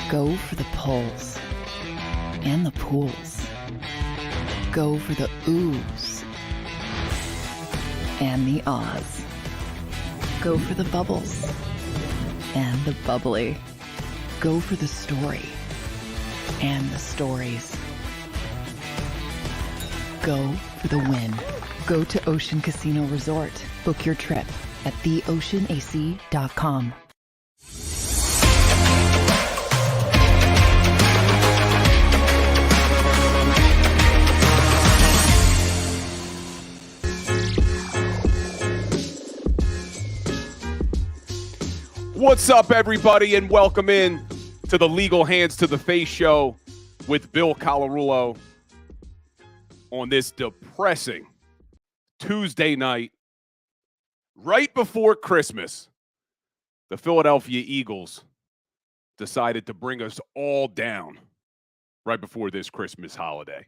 Go for the poles and the pools. Go for the oohs and the ahs. Go for the bubbles and the bubbly. Go for the story and the stories. Go for the win. Go to Ocean Casino Resort. Book your trip at theoceanac.com. What's up, everybody, and welcome in to the Legal Hands to the Face show with Bill Colarulo on this depressing Tuesday night, right before Christmas. The Philadelphia Eagles decided to bring us all down right before this Christmas holiday.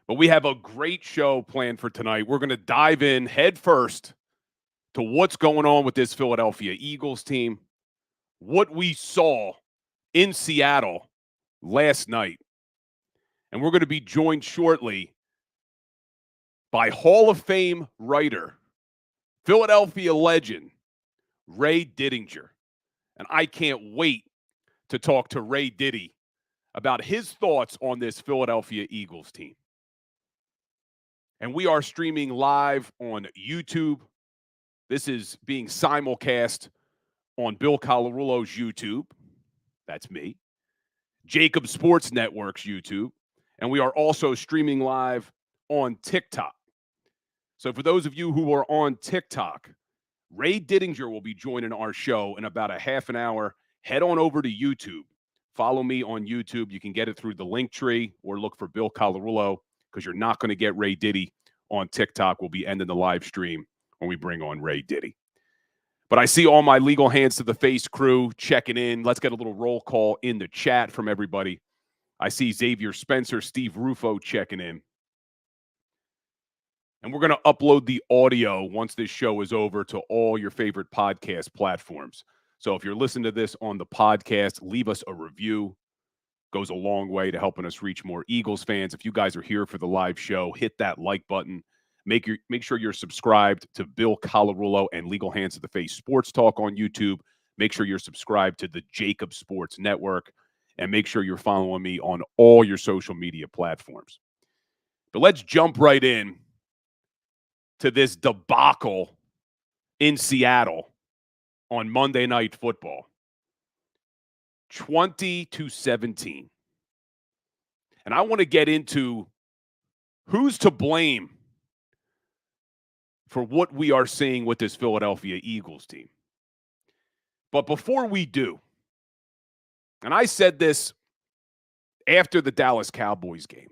But we have a great show planned for tonight. We're going to dive in head first to what's going on with this Philadelphia Eagles team, what we saw in Seattle last night. And we're going to be joined shortly by Hall of Fame writer, Philadelphia legend, Ray Didinger. And I can't wait to talk to Ray Diddy about his thoughts on this Philadelphia Eagles team. And we are streaming live on YouTube. This is being simulcast on Bill Colarulo's YouTube. That's me. JAKIB Sports Network's YouTube. And we are also streaming live on TikTok. So for those of you who are on TikTok, Ray Didinger will be joining our show in about a half an hour. Head on over to YouTube. Follow me on YouTube. You can get it through the link tree or look for Bill Colarulo because you're not going to get Ray Diddy on TikTok. We'll be ending the live stream when we bring on Ray Diddy. But I see all my Legal Hands to the Face crew checking in. Let's get a little roll call in the chat from everybody. I see Xavier Spencer, Steve Rufo checking in. And we're going to upload the audio once this show is over to all your favorite podcast platforms. So if you're listening to this on the podcast, leave us a review. Goes a long way to helping us reach more Eagles fans. If you guys are here for the live show, hit that like button. Make sure you're subscribed to Bill Colarulo and Legal Hands to the Face Sports Talk on YouTube. Make sure you're subscribed to the JAKIB Sports Network. And make sure you're following me on all your social media platforms. But let's jump right in to this debacle in Seattle on Monday Night Football. 20-17. And I want to get into who's to blame for what we are seeing with this Philadelphia Eagles team. But before we do, and I said this after the Dallas Cowboys game,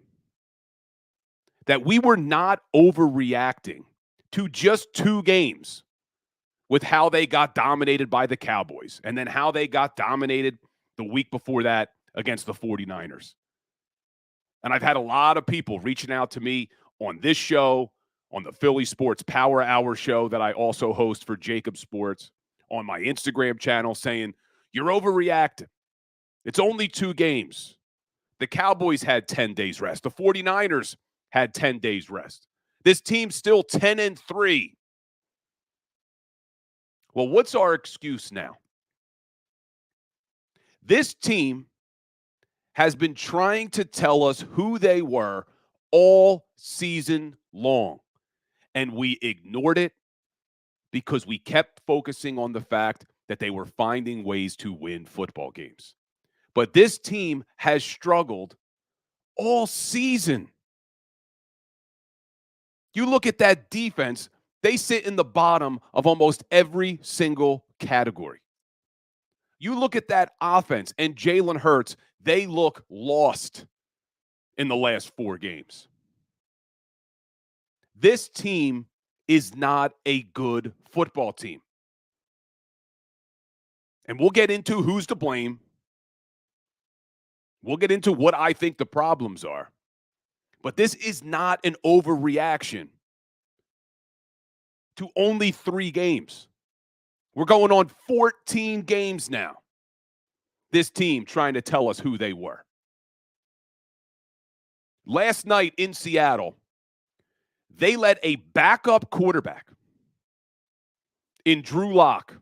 that we were not overreacting to just 2 games with how they got dominated by the Cowboys and then how they got dominated the week before that against the 49ers. And I've had a lot of people reaching out to me on this show, on the Philly Sports Power Hour show that I also host for JAKIB Sports, on my Instagram channel saying, you're overreacting. It's only 2 games. The Cowboys had 10 days rest. The 49ers had 10 days rest. This team's still 10-3. Well, what's our excuse now? This team has been trying to tell us who they were all season long. And we ignored it because we kept focusing on the fact that they were finding ways to win football games. But this team has struggled all season. You look at that defense, they sit in the bottom of almost every single category. You look at that offense and Jalen Hurts, they look lost in the last 4 games. This team is not a good football team. And we'll get into who's to blame. We'll get into what I think the problems are. But this is not an overreaction to only 3 games. We're going on 14 games now. this team trying to tell us who they were. Last night in Seattle, they let a backup quarterback in Drew Lock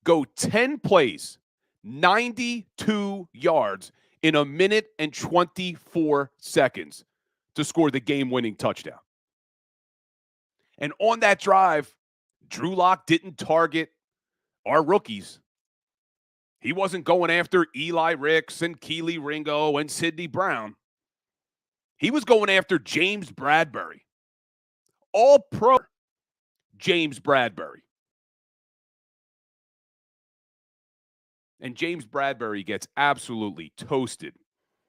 go 10 plays, 92 yards in a minute and 24 seconds to score the game-winning touchdown. And on that drive, Drew Lock didn't target our rookies. He wasn't going after Eli Ricks and Keely Ringo and Sidney Brown. He was going after James Bradbury. All-pro James Bradbury. And James Bradbury gets absolutely toasted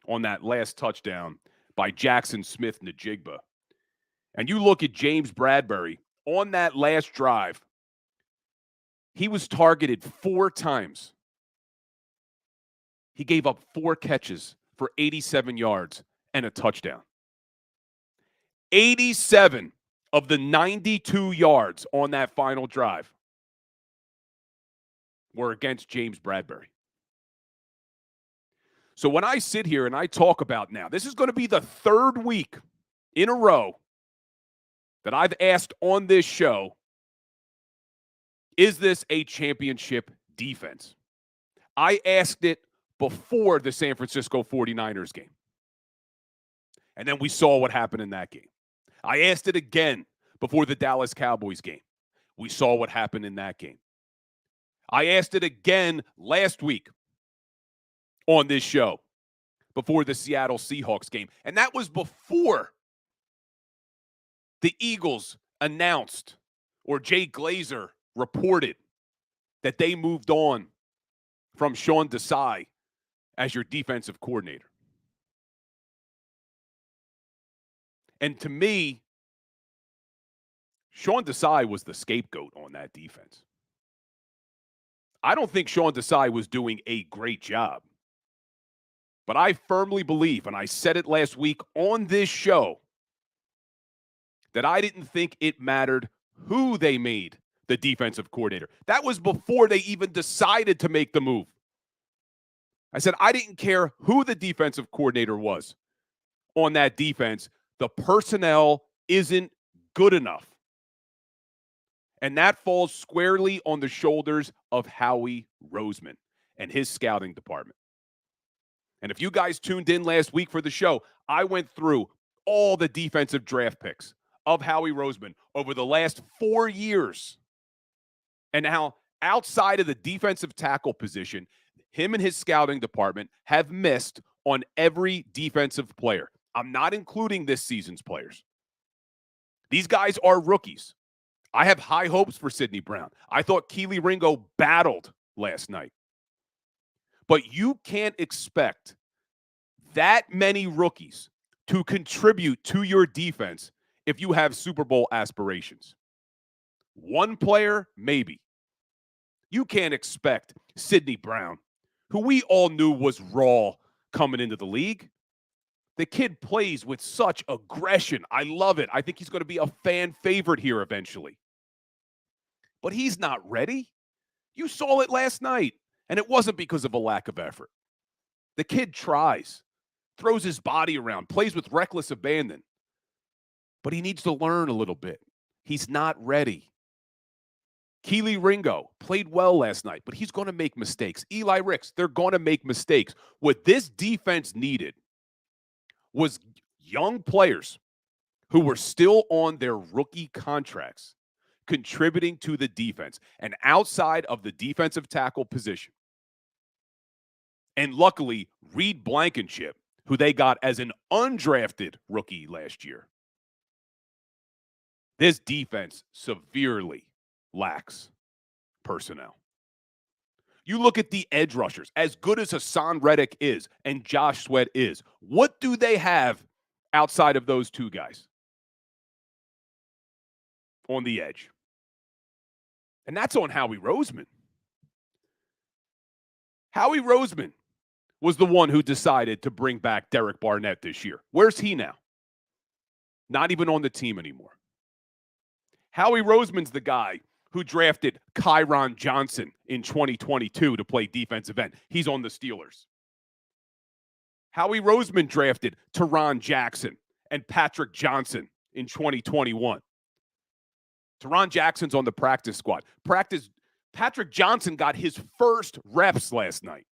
on that last touchdown by Jackson Smith-Njigba. And you look at James Bradbury on that last drive, he was targeted 4 times. He gave up 4 catches for 87 yards and a touchdown. 87 of the 92 yards on that final drive were against James Bradbury. So when I sit here and I talk about now, this is going to be the 3rd week in a row that I've asked on this show, is this a championship defense? I asked it before the San Francisco 49ers game. And then we saw what happened in that game. I asked it again before the Dallas Cowboys game. We saw what happened in that game. I asked it again last week on this show before the Seattle Seahawks game. And that was before the Eagles announced, or Jay Glazer reported, that they moved on from Sean Desai as your defensive coordinator. And to me, Sean Desai was the scapegoat on that defense. I don't think Sean Desai was doing a great job. But I firmly believe, and I said it last week on this show, that I didn't think it mattered who they made the defensive coordinator. That was before they even decided to make the move. I said I didn't care who the defensive coordinator was on that defense. The personnel isn't good enough. And that falls squarely on the shoulders of Howie Roseman and his scouting department. And if you guys tuned in last week for the show, I went through all the defensive draft picks of Howie Roseman over the last 4 years. And how outside of the defensive tackle position, him and his scouting department have missed on every defensive player. I'm not including this season's players. These guys are rookies. I have high hopes for Sidney Brown. I thought Keely Ringo battled last night. But you can't expect that many rookies to contribute to your defense if you have Super Bowl aspirations. One player, maybe. You can't expect Sidney Brown, who we all knew was raw coming into the league. The kid plays with such aggression. I love it. I think he's going to be a fan favorite here eventually. But he's not ready. You saw it last night, and it wasn't because of a lack of effort. The kid tries, throws his body around, plays with reckless abandon. But he needs to learn a little bit. He's not ready. Keely Ringo played well last night, but he's going to make mistakes. Eli Ricks, they're going to make mistakes. What this defense needed was young players who were still on their rookie contracts contributing to the defense and outside of the defensive tackle position. And luckily, Reed Blankenship, who they got as an undrafted rookie last year, this defense severely lacks personnel. You look at the edge rushers, as good as Hassan Reddick is and Josh Sweat is, what do they have outside of those two guys on the edge? And that's on Howie Roseman. Howie Roseman was the one who decided to bring back Derek Barnett this year. Where's he now? Not even on the team anymore. Howie Roseman's the guy who drafted Kyron Johnson in 2022 to play defensive end. He's on the Steelers. Howie Roseman drafted Teron Jackson and Patrick Johnson in 2021. Teron Jackson's on the practice squad. Patrick Johnson got his first reps last night.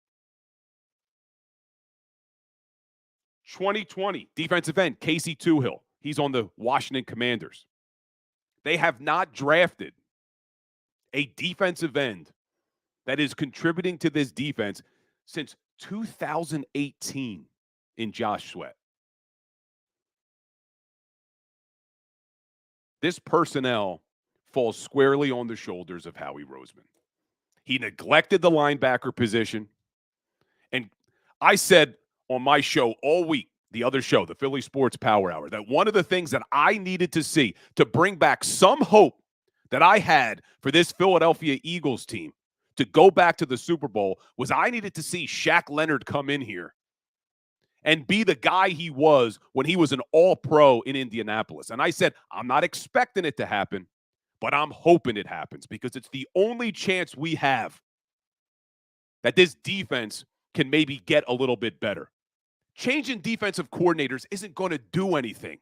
2020, defensive end, Casey Toohill. He's on the Washington Commanders. They have not drafted a defensive end that is contributing to this defense since 2018 in Josh Sweat. This personnel falls squarely on the shoulders of Howie Roseman. He neglected the linebacker position. And I said on my show all week, the other show, the Philly Sports Power Hour, that one of the things that I needed to see to bring back some hope that I had for this Philadelphia Eagles team to go back to the Super Bowl was I needed to see Shaq Leonard come in here and be the guy he was when he was an all-pro in Indianapolis. And I said, I'm not expecting it to happen, but I'm hoping it happens because it's the only chance we have that this defense can maybe get a little bit better. Changing defensive coordinators isn't going to do anything.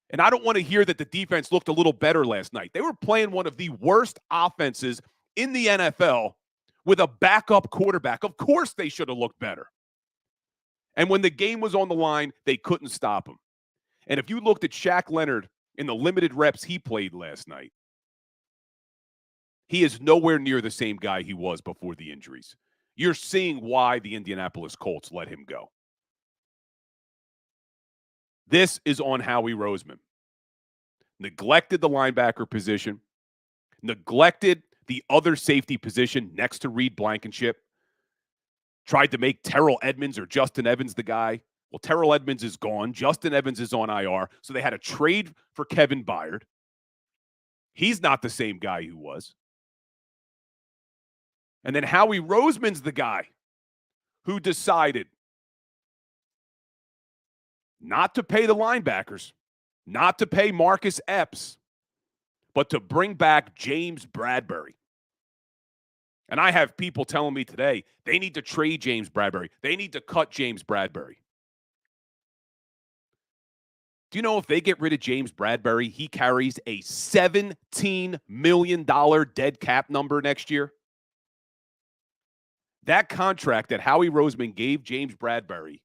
And I don't want to hear that the defense looked a little better last night. They were playing one of the worst offenses in the NFL with a backup quarterback. Of course they should have looked better. And when the game was on the line, they couldn't stop him. And if you looked at Shaq Leonard in the limited reps he played last night, he is nowhere near the same guy he was before the injuries. You're seeing why the Indianapolis Colts let him go. This is on Howie Roseman. Neglected the linebacker position, neglected the other safety position next to Reed Blankenship, tried to make Terrell Edmonds or Justin Evans the guy. Well, Terrell Edmonds is gone. Justin Evans is on IR, so they had to trade for Kevin Byard. He's not the same guy he was. And then Howie Roseman's the guy who decided not to pay the linebackers, not to pay Marcus Epps, but to bring back James Bradbury. And I have people telling me today they need to trade James Bradbury. They need to cut James Bradbury. Do you know if they get rid of James Bradbury, he carries a $17 million dead cap number next year? That contract that Howie Roseman gave James Bradbury,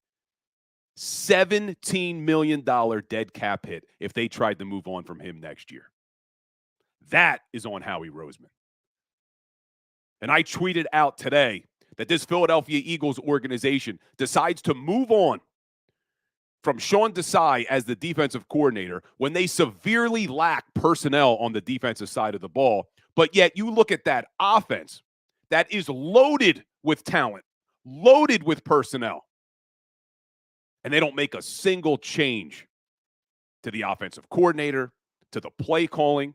$17 million dead cap hit if they tried to move on from him next year. That is on Howie Roseman. And I tweeted out today that this Philadelphia Eagles organization decides to move on from Sean Desai as the defensive coordinator when they severely lack personnel on the defensive side of the ball. But yet you look at that offense that is loaded with talent, loaded with personnel, and they don't make a single change to the offensive coordinator, to the play calling.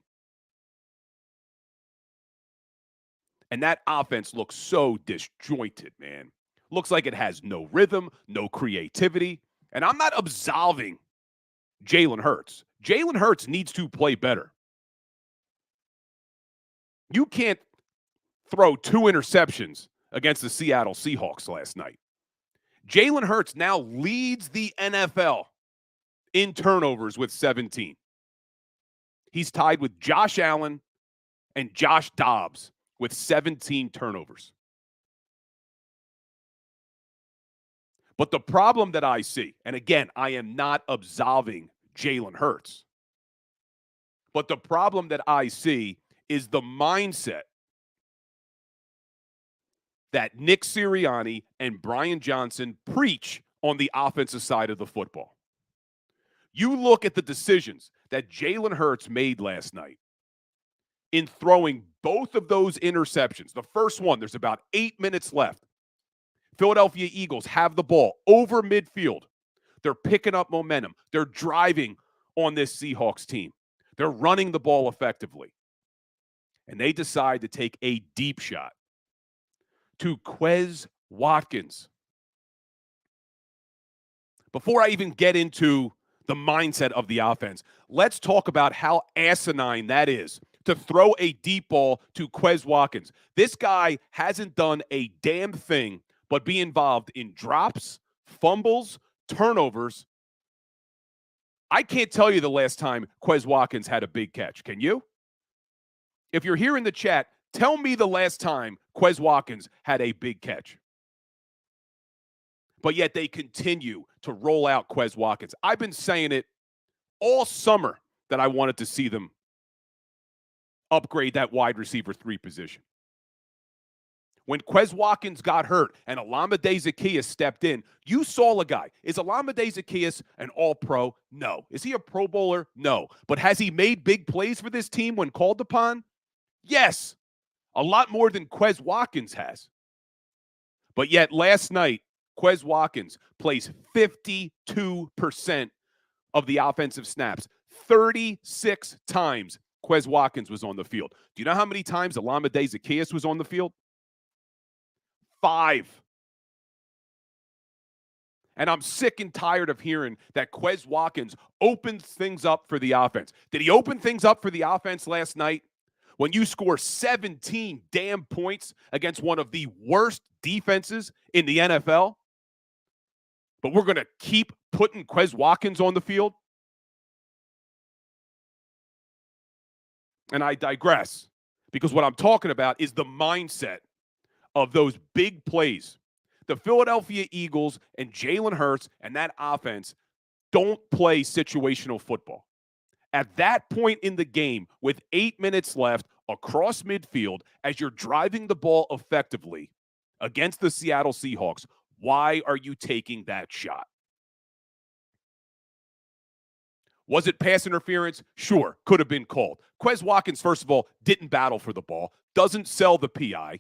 And that offense looks so disjointed, man. Looks like it has no rhythm, no creativity. And I'm not absolving Jalen Hurts. Jalen Hurts needs to play better. You can't throw 2 interceptions against the Seattle Seahawks last night. Jalen Hurts now leads the NFL in turnovers with 17. He's tied with Josh Allen and Josh Dobbs with 17 turnovers. But the problem that I see, and again, I am not absolving Jalen Hurts, but the problem that I see is the mindset that Nick Sirianni and Brian Johnson preach on the offensive side of the football. You look at the decisions that Jalen Hurts made last night in throwing both of those interceptions. The first one, there's about 8 minutes left. Philadelphia Eagles have the ball over midfield. They're picking up momentum. They're driving on this Seahawks team. They're running the ball effectively. And they decide to take a deep shot to Quez Watkins. Before I even get into the mindset of the offense, let's talk about how asinine that is to throw a deep ball to Quez Watkins. This guy hasn't done a damn thing but be involved in drops, fumbles, turnovers. I can't tell you the last time Quez Watkins had a big catch. Can you? If you're here in the chat, tell me the last time Quez Watkins had a big catch. But yet they continue to roll out Quez Watkins. I've been saying it all summer that I wanted to see them upgrade that wide receiver 3 position. When Quez Watkins got hurt and Olamide Zaccheaus stepped in, you saw a guy. Is Olamide Zaccheaus an all-pro? No. Is he a Pro Bowler? No. But has he made big plays for this team when called upon? Yes. A lot more than Quez Watkins has. But yet last night, Quez Watkins plays 52% of the offensive snaps. 36 times Quez Watkins was on the field. Do you know how many times Olamide Zaccheaus was on the field? 5. And I'm sick and tired of hearing that Quez Watkins opens things up for the offense. Did he open things up for the offense last night? When you score 17 damn points against one of the worst defenses in the NFL, but we're going to keep putting Quez Watkins on the field? And I digress, because what I'm talking about is the mindset of those big plays. The Philadelphia Eagles and Jalen Hurts and that offense don't play situational football. At that point in the game, with 8 minutes left across midfield, as you're driving the ball effectively against the Seattle Seahawks, why are you taking that shot? Was it pass interference? Sure, could have been called. Quez Watkins, first of all, didn't battle for the ball, doesn't sell the PI,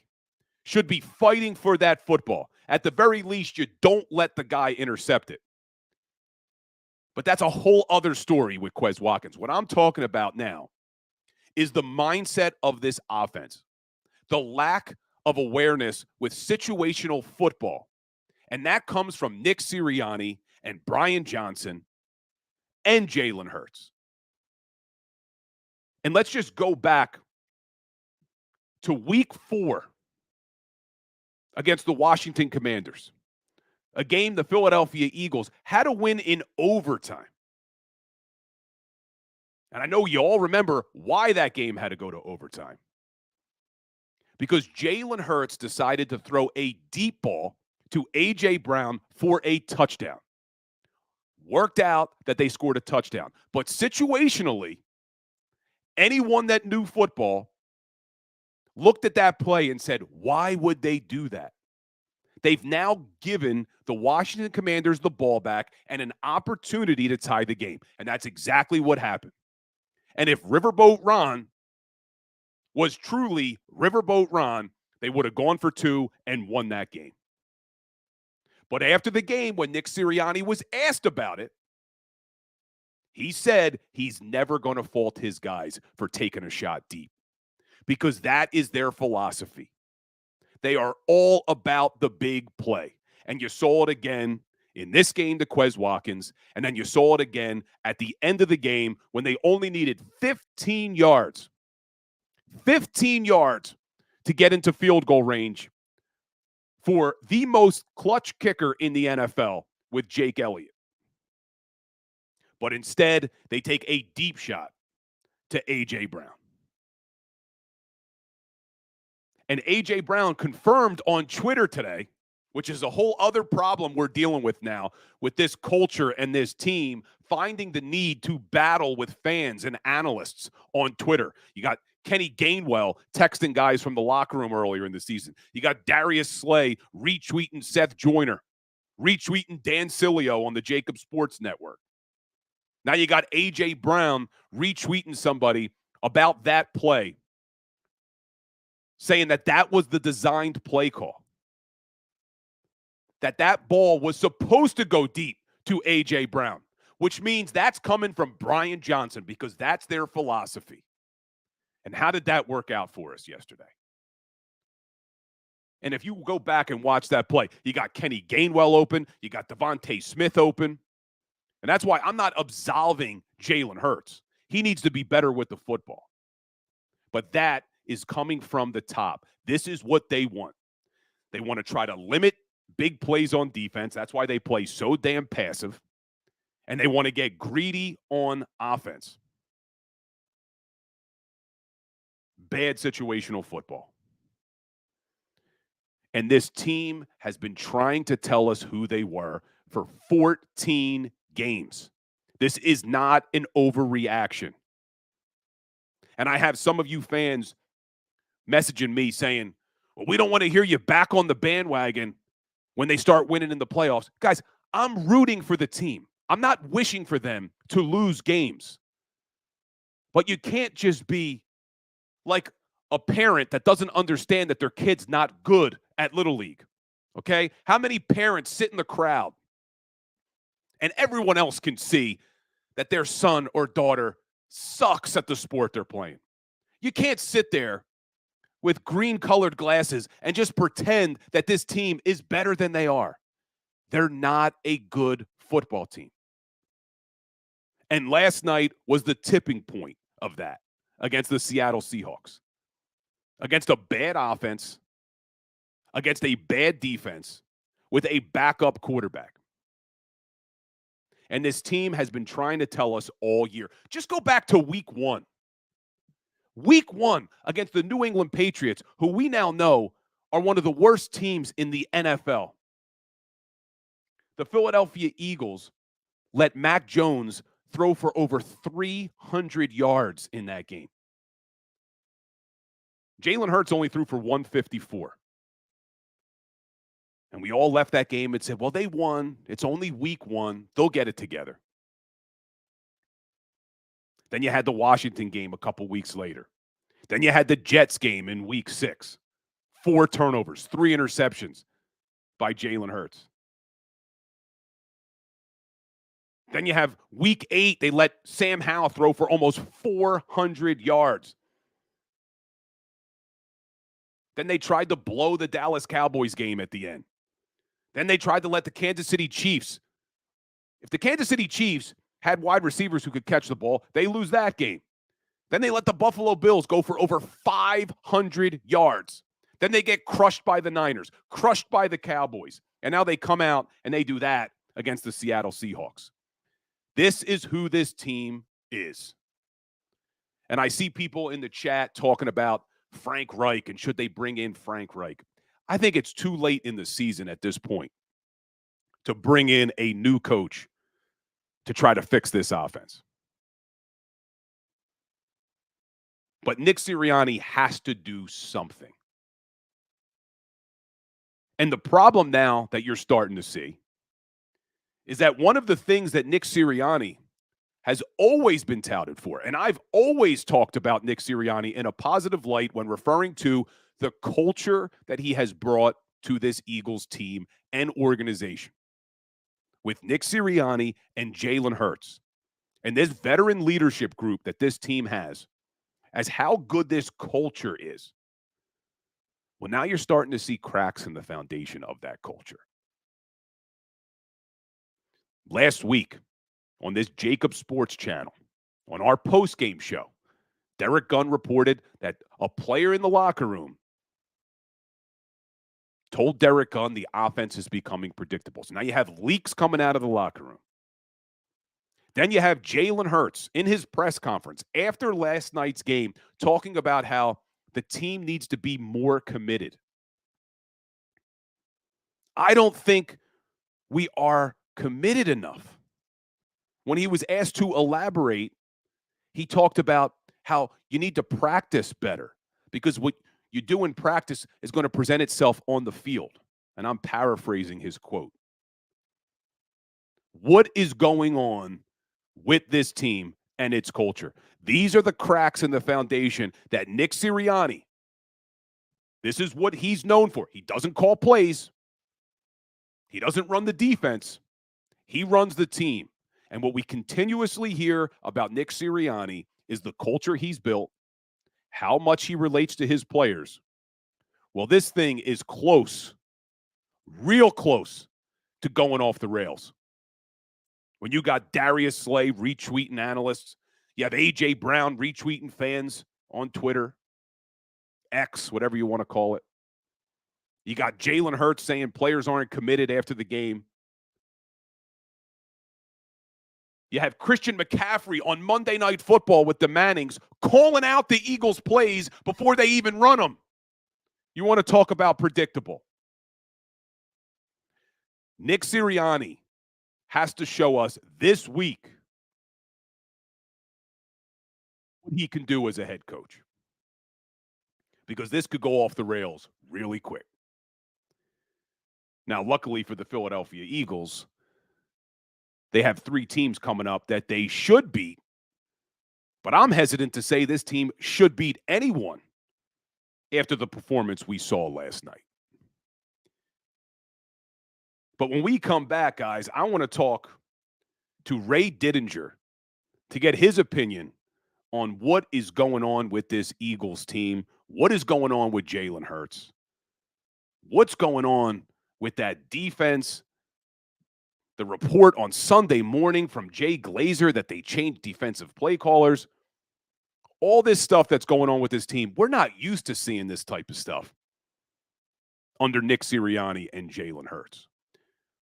should be fighting for that football. At the very least, you don't let the guy intercept it. But that's a whole other story with Quez Watkins. What I'm talking about now is the mindset of this offense, the lack of awareness with situational football. And that comes from Nick Sirianni and Brian Johnson and Jalen Hurts. And let's just go back to week 4 against the Washington Commanders, a game the Philadelphia Eagles had to win in overtime. And I know you all remember why that game had to go to overtime. Because Jalen Hurts decided to throw a deep ball to A.J. Brown for a touchdown. Worked out that they scored a touchdown. But situationally, anyone that knew football looked at that play and said, why would they do that? They've now given the Washington Commanders the ball back and an opportunity to tie the game. And that's exactly what happened. And if Riverboat Ron was truly Riverboat Ron, they would have gone for 2 and won that game. But after the game, when Nick Sirianni was asked about it, he said he's never going to fault his guys for taking a shot deep, because that is their philosophy. They are all about the big play. And you saw it again in this game to Quez Watkins, and then you saw it again at the end of the game when they only needed 15 yards. 15 yards to get into field goal range for the most clutch kicker in the NFL with Jake Elliott. But instead, they take a deep shot to A.J. Brown. And A.J. Brown confirmed on Twitter today, which is a whole other problem we're dealing with now, with this culture and this team finding the need to battle with fans and analysts on Twitter. You got Kenny Gainwell texting guys from the locker room earlier in the season. You got Darius Slay retweeting Seth Joyner, retweeting Dan Sileo on the JAKIB Sports Network. Now you got A.J. Brown retweeting somebody about that play, saying that that was the designed play call, that ball was supposed to go deep to A.J. Brown, which means that's coming from Brian Johnson, because that's their philosophy. And how did that work out for us yesterday? And if you go back and watch that play, you got Kenny Gainwell open, you got Devontae Smith open. And that's why I'm not absolving Jalen Hurts. He needs to be better with the football. But that is coming from the top. This is what they want. They want to try to limit big plays on defense. That's why they play so damn passive. And they want to get greedy on offense. Bad situational football. And this team has been trying to tell us who they were for 14 games. This is not an overreaction. And I have some of you fans messaging me saying, well, we don't want to hear you back on the bandwagon when they start winning in the playoffs. Guys, I'm rooting for the team. I'm not wishing for them to lose games. But you can't just be like a parent that doesn't understand that their kid's not good at Little League. Okay? How many parents sit in the crowd and everyone else can see that their son or daughter sucks at the sport they're playing? You can't sit there with green-colored glasses and just pretend that this team is better than they are. They're not a good football team. And last night was the tipping point of that against the Seattle Seahawks. Against a bad offense, against a bad defense, with a backup quarterback. And this team has been trying to tell us all year. Just go back to week 1. Week 1 against the New England Patriots, who we now know are one of the worst teams in the NFL. The Philadelphia Eagles let Mac Jones throw for over 300 yards in that game. Jalen Hurts only threw for 154. And we all left that game and said, well, they won. It's only week 1. They'll get it together. Then you had the Washington game a couple weeks later. Then you had the Jets game in week 6. 4 turnovers, 3 interceptions by Jalen Hurts. Then you have week 8. They let Sam Howell throw for almost 400 yards. Then they tried to blow the Dallas Cowboys game at the end. Then they tried to let the Kansas City Chiefs. If the Kansas City Chiefs had wide receivers who could catch the ball, they lose that game. Then they let the Buffalo Bills go for over 500 yards. Then they get crushed by the Niners, crushed by the Cowboys. And now they come out and they do that against the Seattle Seahawks. This is who this team is. And I see people in the chat talking about Frank Reich and should they bring in Frank Reich. I think it's too late in the season at this point to bring in a new coach to try to fix this offense. But Nick Sirianni has to do something. And the problem now that you're starting to see is that one of the things that Nick Sirianni has always been touted for, and I've always talked about Nick Sirianni in a positive light when referring to the culture that he has brought to this Eagles team and organization. With Nick Sirianni and Jalen Hurts and this veteran leadership group that this team has, as how good this culture is. Well, now you're starting to see cracks in the foundation of that culture. Last week, on this JAKIB Sports channel, on our post-game show, Derek Gunn reported that a player in the locker room told Derek Gunn the offense is becoming predictable. So now you have leaks coming out of the locker room. Then you have Jalen Hurts in his press conference after last night's game talking about how the team needs to be more committed. I don't think we are committed enough. When he was asked to elaborate, he talked about how you need to practice better because what you do in practice is going to present itself on the field. And I'm paraphrasing his quote. What is going on with this team and its culture? These are the cracks in the foundation that Nick Sirianni, this is what he's known for. He doesn't call plays. He doesn't run the defense. He runs the team. And what we continuously hear about Nick Sirianni is the culture he's built, how much he relates to his players. Well, this thing is close, real close to going off the rails. When you got Darius Slay retweeting analysts, you have A.J. Brown retweeting fans on Twitter, X, whatever you want to call it. You got Jalen Hurts saying players aren't committed after the game. You have Christian McCaffrey on Monday Night Football with the Mannings calling out the Eagles' plays before they even run them. You want to talk about predictable. Nick Sirianni has to show us this week what he can do as a head coach, because this could go off the rails really quick. Now, luckily for the Philadelphia Eagles, they have 3 teams coming up that they should beat, but I'm hesitant to say this team should beat anyone after the performance we saw last night. But when we come back, guys, I want to talk to Ray Didinger to get his opinion on what is going on with this Eagles team, what is going on with Jalen Hurts, what's going on with that defense. The report on Sunday morning from Jay Glazer that they changed defensive play callers. All this stuff that's going on with this team, we're not used to seeing this type of stuff under Nick Sirianni and Jalen Hurts.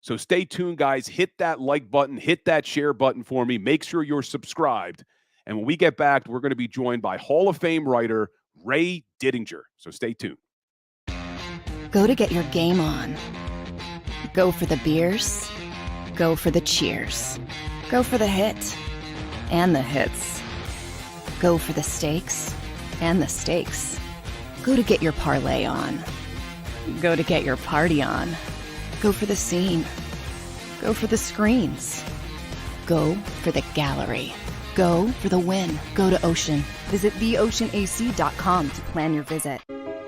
So stay tuned, guys. Hit that like button, hit that share button for me. Make sure you're subscribed. And when we get back, we're going to be joined by Hall of Fame writer Ray Didinger. So stay tuned. Go to get your game on. Go for the beers. Go for the cheers. Go for the hit and the hits. Go for the stakes and the stakes. Go to get your parlay on. Go to get your party on. Go for the scene. Go for the screens. Go for the gallery. Go for the win. Go to Ocean. Visit theoceanac.com to plan your visit.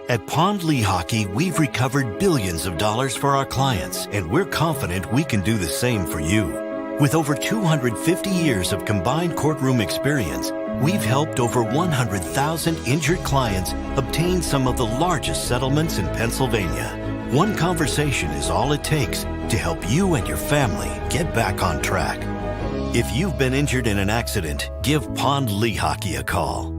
At Pond Lehocky, we've recovered billions of dollars for our clients, and we're confident we can do the same for you. With over 250 years of combined courtroom experience, we've helped over 100,000 injured clients obtain some of the largest settlements in Pennsylvania. One conversation is all it takes to help you and your family get back on track. If you've been injured in an accident, give Pond Lehocky a call.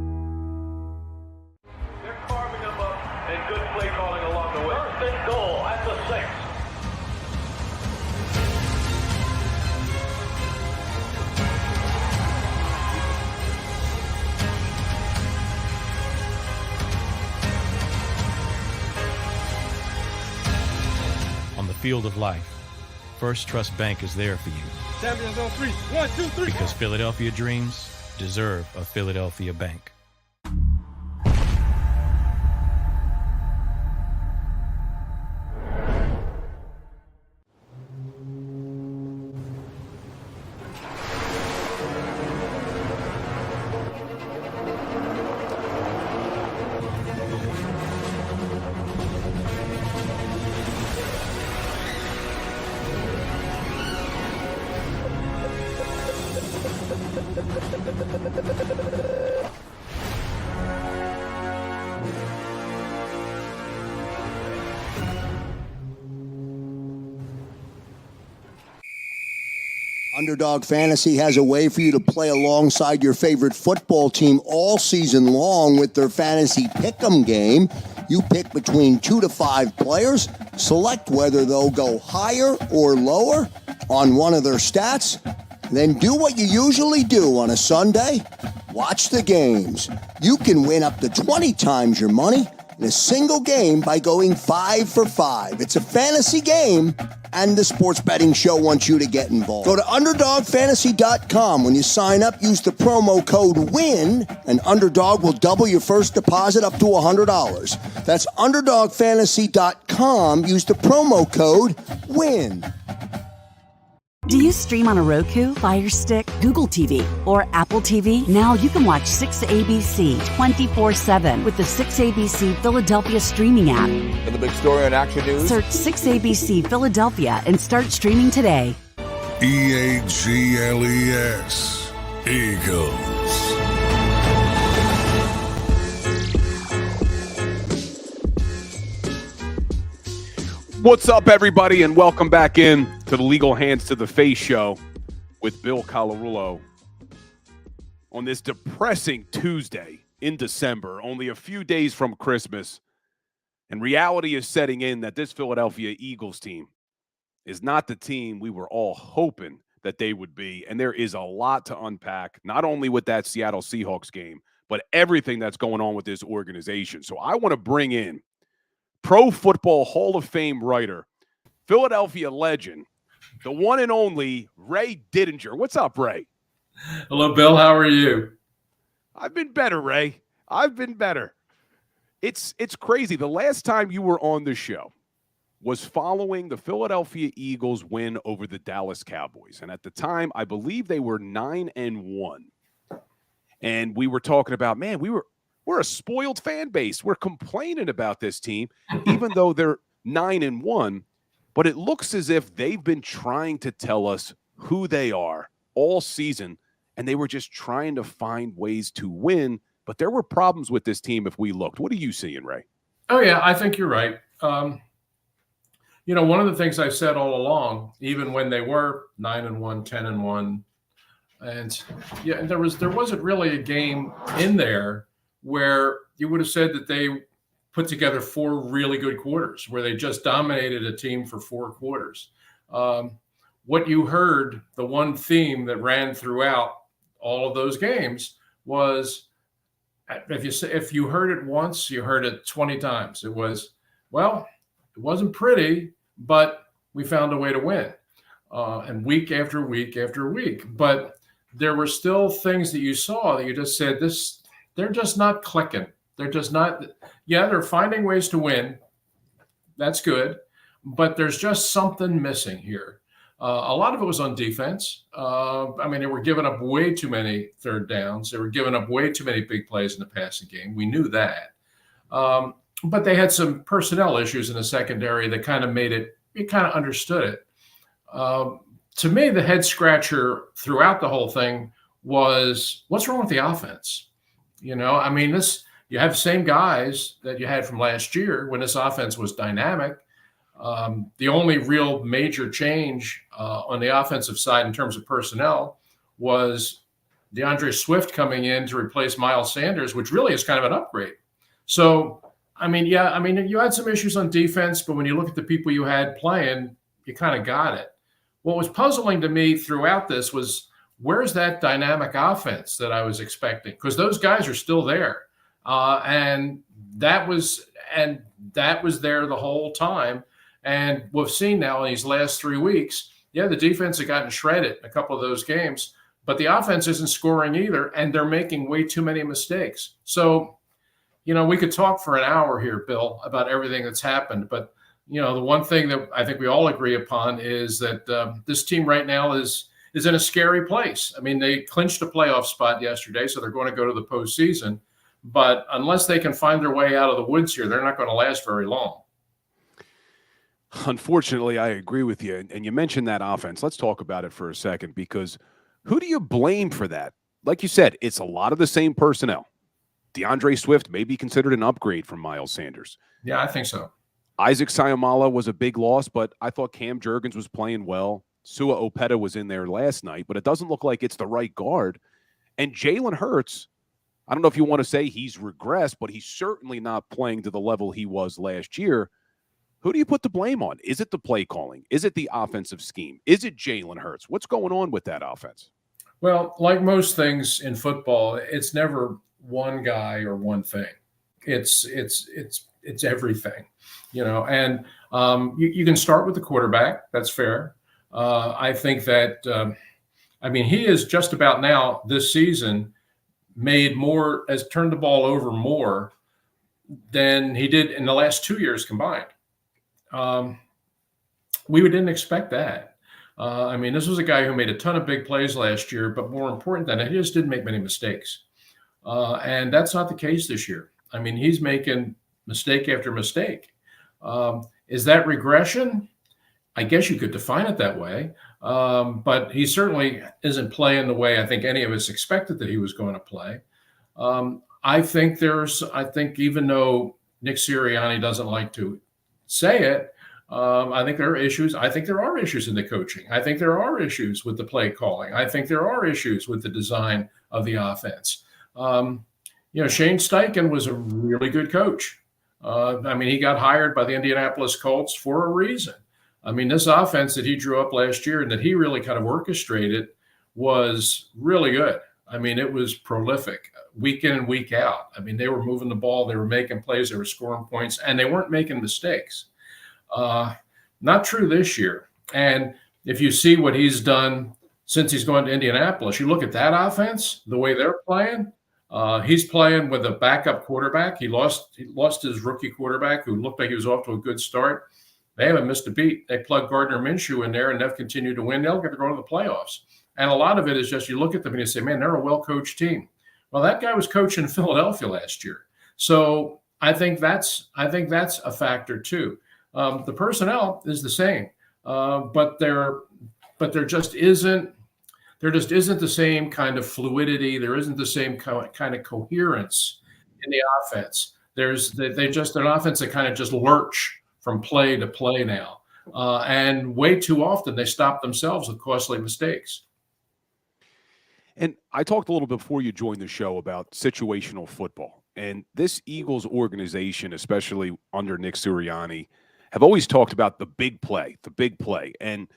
Field of life, First Trust Bank is there for you. Champions on 3. 1, 2, 3. Because Philadelphia dreams deserve a Philadelphia bank. Underdog Fantasy has a way for you to play alongside your favorite football team all season long with their Fantasy Pick'em game. You pick between 2 to 5 players, select whether they'll go higher or lower on one of their stats, then do what you usually do on a Sunday, watch the games. You can win up to 20 times your money in a single game by going 5 for 5. It's a fantasy game, and the Sports Betting Show wants you to get involved. Go to UnderdogFantasy.com. When you sign up, use the promo code WIN, and Underdog will double your first deposit up to $100. That's UnderdogFantasy.com. Use the promo code WIN. Do you stream on a Roku, Fire Stick, Google TV, or Apple TV? Now you can watch 6ABC 24/7 with the 6ABC Philadelphia streaming app. And the big story on Action News? Search 6ABC Philadelphia and start streaming today. EAGLES, Eagles. What's up, everybody, and welcome back in to the Legal Hands to the Face show with Bill Colarulo on this depressing Tuesday. in December, only a few days from Christmas, and reality is setting in that this Philadelphia Eagles team is not the team we were all hoping that they would be. And there is a lot to unpack, not only with that Seattle Seahawks game, but everything that's going on with this organization. So I want to bring in Pro Football Hall of Fame writer, Philadelphia legend, the one and only Ray Didinger. What's up, Ray? Hello, Bill. How are you? I've been better, Ray. I've been better. It's crazy. The last time you were on the show was following the Philadelphia Eagles win over the Dallas Cowboys. And at the time, I believe they were 9-1. And we were talking about, man, we're a spoiled fan base. We're complaining about this team, even though they're 9-1. But it looks as if they've been trying to tell us who they are all season, and they were just trying to find ways to win. But there were problems with this team if we looked. What are you seeing, Ray? Oh, yeah, I think you're right. One of the things I've said all along, even when they were 9-1, 10-1, and yeah, there wasn't really a game in there where you would have said that they put together 4 really good quarters, where they just dominated a team for 4 quarters. What you heard, the one theme that ran throughout all of those games was, if you heard it once, you heard it 20 times. It was, well, it wasn't pretty, but we found a way to win. And week after week after week. But there were still things that you saw that you just said, they're just not clicking. They're just not, they're finding ways to win. That's good. But there's just something missing here. A lot of it was on defense. They were giving up way too many third downs. They were giving up way too many big plays in the passing game. We knew that. But they had some personnel issues in the secondary that kind of made it, you kind of understood it. To me, the head scratcher throughout the whole thing was, what's wrong with the offense? You have the same guys that you had from last year when this offense was dynamic. The only real major change on the offensive side in terms of personnel was DeAndre Swift coming in to replace Miles Sanders, which really is kind of an upgrade. So, you had some issues on defense, but when you look at the people you had playing, you kind of got it. What was puzzling to me throughout this was, where's that dynamic offense that I was expecting? Because those guys are still there. And that was there the whole time. And we've seen now in these last 3 weeks, the defense had gotten shredded in a couple of those games, but the offense isn't scoring either, and they're making way too many mistakes. So, we could talk for an hour here, Bill, about everything that's happened. But, the one thing that I think we all agree upon is that this team right now is in a scary place. They clinched a playoff spot yesterday, so they're going to go to the postseason. But unless they can find their way out of the woods here, they're not going to last very long. Unfortunately, I agree with you. And you mentioned that offense. Let's talk about it for a second, because who do you blame for that? Like you said, it's a lot of the same personnel. DeAndre Swift may be considered an upgrade from Miles Sanders. Yeah, I think so. Isaac Sayamala was a big loss, but I thought Cam Jurgens was playing well. Sua Opeta was in there last night, but it doesn't look like it's the right guard. And Jalen Hurts, I don't know if you want to say he's regressed, but he's certainly not playing to the level he was last year. Who do you put the blame on? Is it the play calling? Is it the offensive scheme? Is it Jalen Hurts? What's going on with that offense? Well, like most things in football, it's never one guy or one thing. It's everything, and you can start with the quarterback. That's fair. I think that, he is just about now this season has turned the ball over more than he did in the last 2 years combined. We didn't expect that. This was a guy who made a ton of big plays last year, but more important than that, he just didn't make many mistakes. And that's not the case this year. He's making mistake after mistake. Is that regression? I guess you could define it that way. But he certainly isn't playing the way I think any of us expected that he was going to play. I think even though Nick Sirianni doesn't like to say it, I think there are issues. I think there are issues in the coaching. I think there are issues with the play calling. I think there are issues with the design of the offense. Shane Steichen was a really good coach. He got hired by the Indianapolis Colts for a reason. This offense that he drew up last year and that he really kind of orchestrated was really good. It was prolific week in and week out. They were moving the ball, they were making plays, they were scoring points, and they weren't making mistakes. Not true this year. And if you see what he's done since he's gone to Indianapolis, you look at that offense, the way they're playing. He's playing with a backup quarterback. He lost his rookie quarterback who looked like he was off to a good start. They haven't missed a beat. They plugged Gardner Minshew in there, and they've continued to win. They'll get to go to the playoffs. And a lot of it is just you look at them and you say, man, they're a well-coached team. Well, that guy was coaching in Philadelphia last year. So I think that's a factor too. The personnel is the same, but there just isn't the same kind of fluidity. There isn't the same kind of coherence in the offense. They're an offense that kind of just lurch from play to play now. And way too often they stop themselves with costly mistakes. And I talked a little bit before you joined the show about situational football. And this Eagles organization, especially under Nick Sirianni, have always talked about the big play. And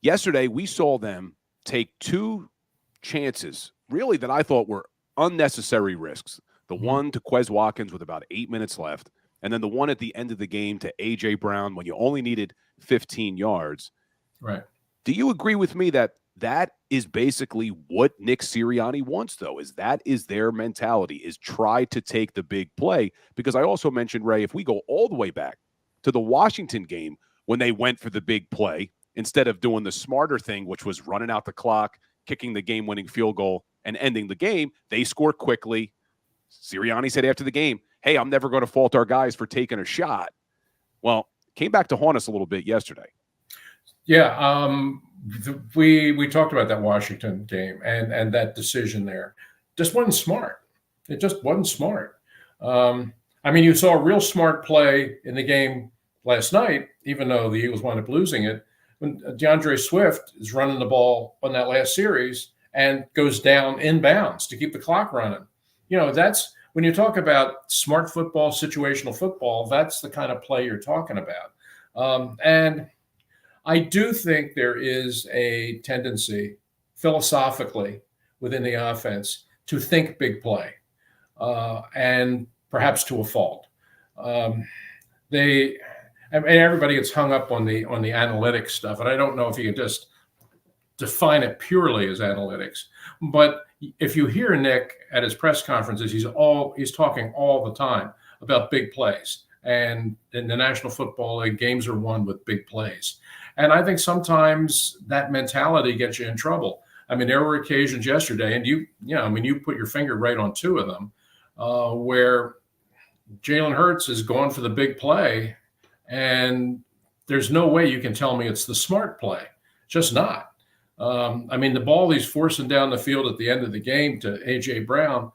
yesterday we saw them take two chances, really, that I thought were unnecessary risks. The one to Quez Watkins with about 8 minutes left, and then the one at the end of the game to A.J. Brown when you only needed 15 yards. Right. Do you agree with me that is basically what Nick Sirianni wants, though, is their mentality, is try to take the big play? Because I also mentioned, Ray, if we go all the way back to the Washington game when they went for the big play instead of doing the smarter thing, which was running out the clock, kicking the game-winning field goal, and ending the game, they scored quickly. Sirianni said after the game, hey, I'm never going to fault our guys for taking a shot. Well, came back to haunt us a little bit yesterday. Yeah, we talked about that Washington game and that decision there. Just wasn't smart. It just wasn't smart. You saw a real smart play in the game last night, even though the Eagles wound up losing it, when DeAndre Swift is running the ball on that last series and goes down inbounds to keep the clock running. That's when you talk about smart football, situational football, that's the kind of play you're talking about. And I do think there is a tendency philosophically within the offense to think big play, and perhaps to a fault. Everybody gets hung up on the analytics stuff, and I don't know if you can just define it purely as analytics. But if you hear Nick at his press conferences, he's talking all the time about big plays. And in the National Football League, games are won with big plays. And I think sometimes that mentality gets you in trouble. There were occasions yesterday, and you put your finger right on two of them, where Jalen Hurts is going for the big play, and there's no way you can tell me it's the smart play. Just not. The ball he's forcing down the field at the end of the game to A.J. Brown,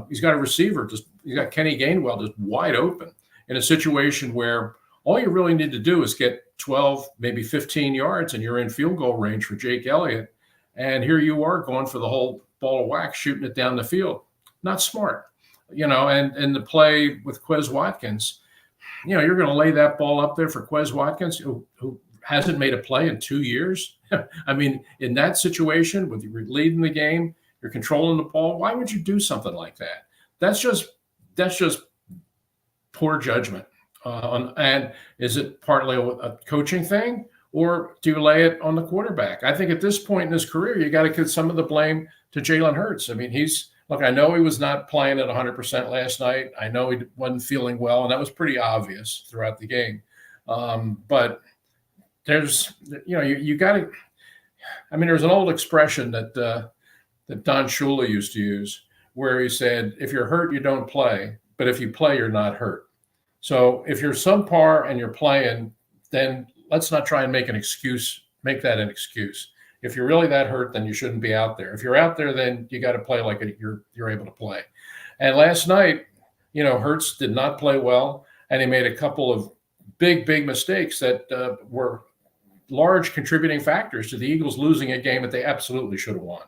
he's got a receiver, he's got Kenny Gainwell just wide open in a situation where all you really need to do is get 12, maybe 15 yards, and you're in field goal range for Jake Elliott. And here you are going for the whole ball of wax, shooting it down the field. Not smart, and the play with Quez Watkins, you're going to lay that ball up there for Quez Watkins, who hasn't made a play in 2 years. In that situation, with you leading the game, you're controlling the ball. Why would you do something like that? That's just poor judgment. And is it partly a coaching thing, or do you lay it on the quarterback? I think at this point in his career, you got to give some of the blame to Jalen Hurts. I know he was not playing at 100% last night. I know he wasn't feeling well, and that was pretty obvious throughout the game. But there's, you got to. There's an old expression that Don Shula used to use, where he said, "If you're hurt, you don't play, but if you play, you're not hurt." So if you're subpar and you're playing, then let's not try and make that an excuse. If you're really that hurt, then you shouldn't be out there. If you're out there, then you got to play like you're able to play. And last night, Hurts did not play well, and he made a couple of big mistakes that were large contributing factors to the Eagles losing a game that they absolutely should have won.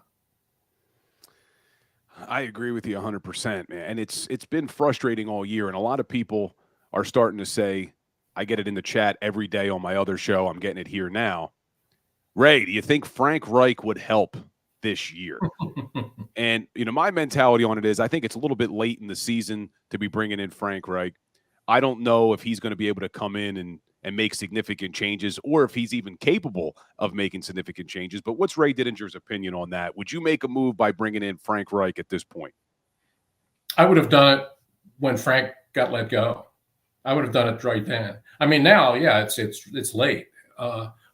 I agree with you 100%, man. And it's been frustrating all year. And a lot of people are starting to say, I get it in the chat every day on my other show. I'm getting it here now. Ray, do you think Frank Reich would help this year? And, my mentality on it is I think it's a little bit late in the season to be bringing in Frank Reich. I don't know if he's going to be able to come in and make significant changes or if he's even capable of making significant changes. But what's Ray Didinger's opinion on that? Would you make a move by bringing in Frank Reich at this point? I would have done it when Frank got let go. I would have done it right then. I mean, now, yeah, it's late.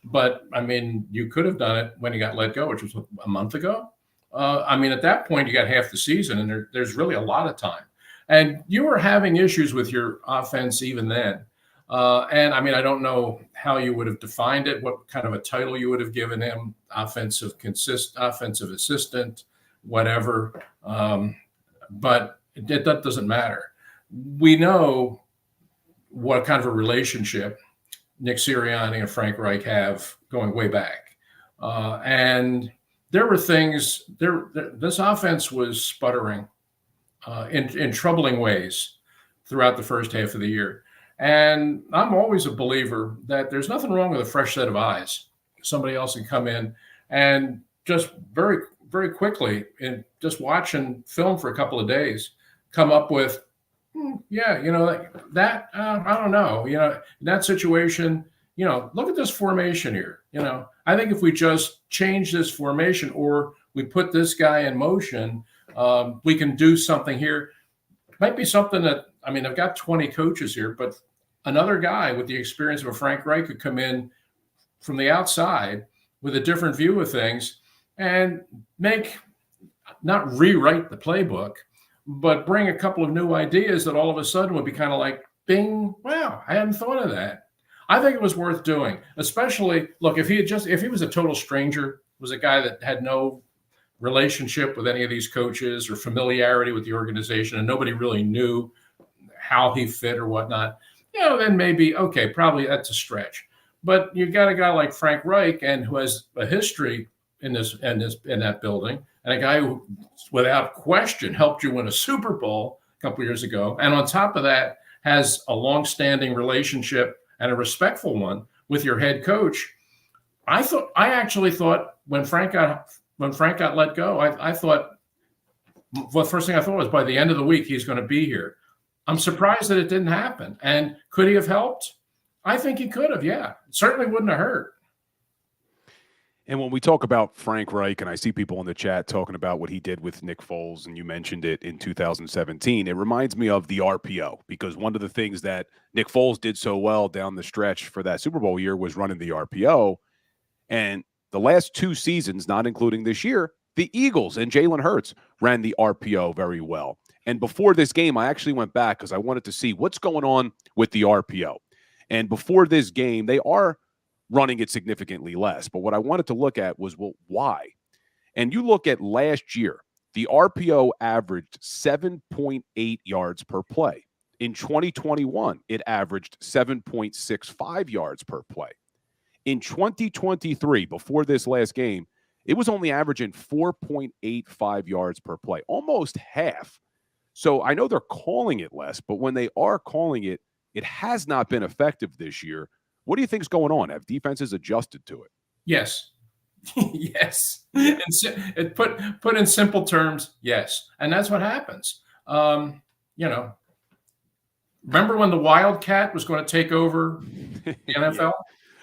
But, I mean, you could have done it when he got let go, which was a month ago. I mean, at that point, you got half the season, and there's really a lot of time. And you were having issues with your offense even then. And, I mean, I don't know how you would have defined it, what kind of a title you would have given him, offensive assistant, whatever. But that doesn't matter. We know what kind of a relationship Nick Sirianni and Frank Reich have going way back. And there were things this offense was sputtering in troubling ways throughout the first half of the year. And I'm always a believer that there's nothing wrong with a fresh set of eyes. Somebody else can come in and just very, very quickly, in just watching film for a couple of days, come up with, I don't know, in that situation, look at this formation here. I think if we just change this formation or we put this guy in motion, we can do something here. Might be something that, I mean, I've got 20 coaches here, but another guy with the experience of a Frank Reich could come in from the outside with a different view of things and not rewrite the playbook, but bring a couple of new ideas that all of a sudden would be kind of like, bing, wow, I hadn't thought of that. I think it was worth doing, especially, look, if he was a total stranger, was a guy that had no relationship with any of these coaches or familiarity with the organization, and nobody really knew how he fit or whatnot, then maybe, okay, probably that's a stretch. But you got a guy like Frank Reich, and who has a history in that building, and a guy who, without question, helped you win a Super Bowl a couple years ago, and on top of that, has a long-standing relationship and a respectful one with your head coach. I actually thought when Frank got let go, I thought, well, the first thing I thought was by the end of the week he's going to be here. I'm surprised that it didn't happen. And could he have helped? I think he could have. Yeah, it certainly wouldn't have hurt. And when we talk about Frank Reich, and I see people in the chat talking about what he did with Nick Foles, and you mentioned it in 2017, it reminds me of the RPO, because one of the things that Nick Foles did so well down the stretch for that Super Bowl year was running the RPO. And the last two seasons, not including this year, the Eagles and Jalen Hurts ran the RPO very well. And before this game, I actually went back because I wanted to see what's going on with the RPO. And before this game, they are running it significantly less. But what I wanted to look at was, well, why? And you look at last year, the RPO averaged 7.8 yards per play. In 2021, it averaged 7.65 yards per play. In 2023, before this last game, it was only averaging 4.85 yards per play, almost half. So I know they're calling it less, but when they are calling it, it has not been effective this year. What do you think is going on? Have defenses adjusted to it? Yes. Yes. And put in simple terms, yes. And that's what happens. Remember when the Wildcat was going to take over the NFL?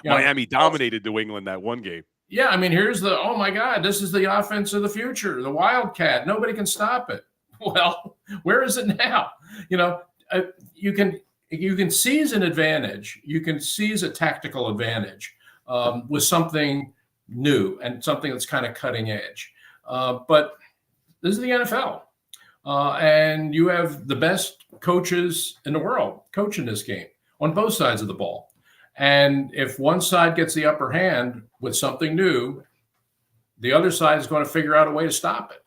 Yeah. Miami dominated New England that one game. Yeah, I mean, here's oh my God, this is the offense of the future, the Wildcat. Nobody can stop it. Well, where is it now? You can seize an advantage. You can seize a tactical advantage with something new and something that's kind of cutting edge. But this is the NFL. And you have the best coaches in the world coaching this game on both sides of the ball. And if one side gets the upper hand with something new, the other side is going to figure out a way to stop it.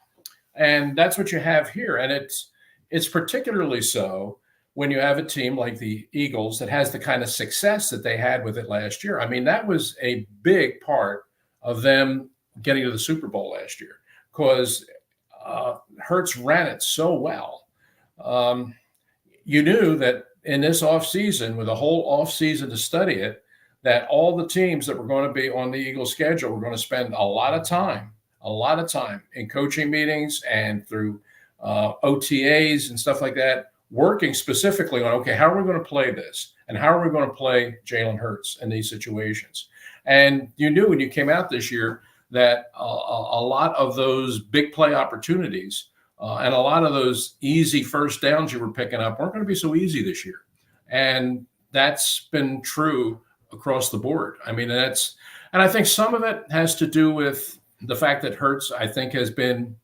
And that's what you have here. And it's particularly so when you have a team like the Eagles that has the kind of success that they had with it last year. I mean, that was a big part of them getting to the Super Bowl last year, because Hurts ran it so well. You knew that in this offseason, with a whole offseason to study it, that all the teams that were going to be on the Eagles schedule were going to spend a lot of time in coaching meetings and through OTAs and stuff like that, working specifically on, okay, how are we going to play this? And how are we going to play Jalen Hurts in these situations? And you knew when you came out this year that a lot of those big play opportunities and a lot of those easy first downs you were picking up weren't going to be so easy this year. And that's been true across the board. I mean, and I think some of it has to do with the fact that Hurts, I think, has been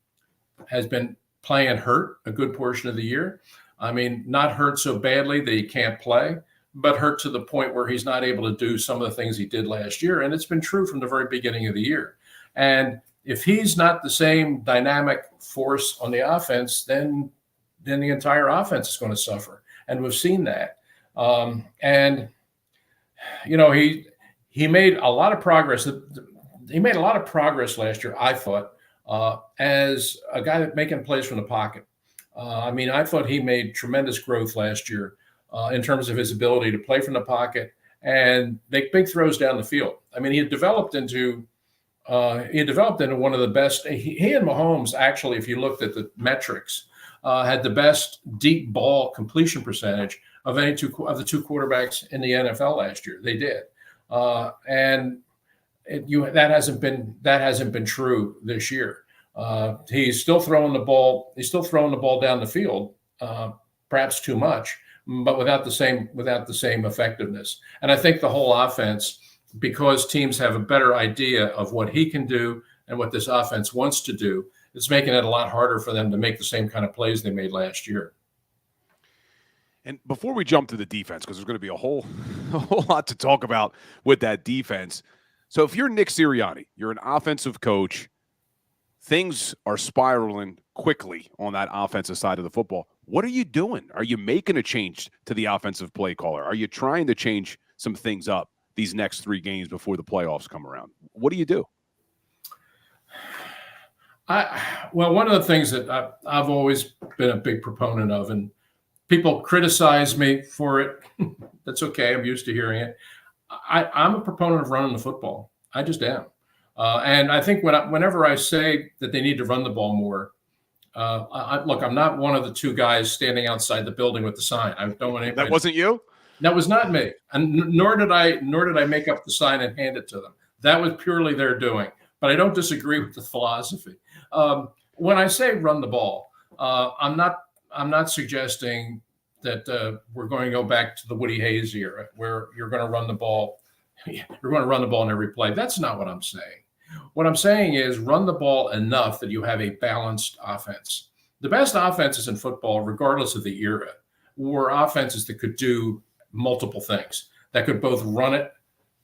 playing hurt a good portion of the year. I mean, not hurt so badly that he can't play, but hurt to the point where he's not able to do some of the things he did last year. And it's been true from the very beginning of the year. And if he's not the same dynamic force on the offense, then the entire offense is going to suffer. And we've seen that. And, you know, he made a lot of progress. He made a lot of progress last year, I thought, as a guy that making plays from the pocket. I mean, I thought he made tremendous growth last year in terms of his ability to play from the pocket and make big throws down the field. I mean, he had developed into one of the best. He and Mahomes, actually, if you looked at the metrics, had the best deep ball completion percentage of the two quarterbacks in the NFL last year. They did, and that hasn't been true this year. He's still throwing the ball. He's still throwing the ball down the field, perhaps too much, but without the same effectiveness. And I think the whole offense, because teams have a better idea of what he can do and what this offense wants to do, it's making it a lot harder for them to make the same kind of plays they made last year. And before we jump to the defense, because there's going to be a whole lot to talk about with that defense. So if you're Nick Sirianni, you're an offensive coach, things are spiraling quickly on that offensive side of the football. What are you doing? Are you making a change to the offensive play caller? Are you trying to change some things up these next 3 games before the playoffs come around? What do you do? Well, one of the things that I've always been a big proponent of, and people criticize me for it. That's okay. I'm used to hearing it. I'm a proponent of running the football. I just am. And I think whenever I say that they need to run the ball more, look, I'm not one of the 2 guys standing outside the building with the sign. I don't want anybody. That wasn't you? That was not me, and nor did I make up the sign and hand it to them. That was purely their doing. But I don't disagree with the philosophy. When I say run the ball, I'm not suggesting that we're going to go back to the Woody Hayes era, where you're going to run the ball. You're going to run the ball in every play. That's not what I'm saying. What I'm saying is run the ball enough that you have a balanced offense. The best offenses in football, regardless of the era, were offenses that could do multiple things, that could both run it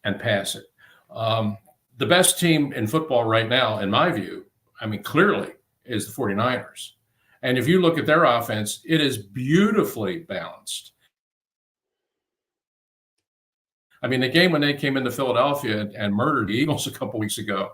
and pass it. The best team in football right now, in my view, I mean, clearly is the 49ers. And if you look at their offense, it is beautifully balanced. I mean, the game when they came into Philadelphia and murdered the Eagles a couple weeks ago,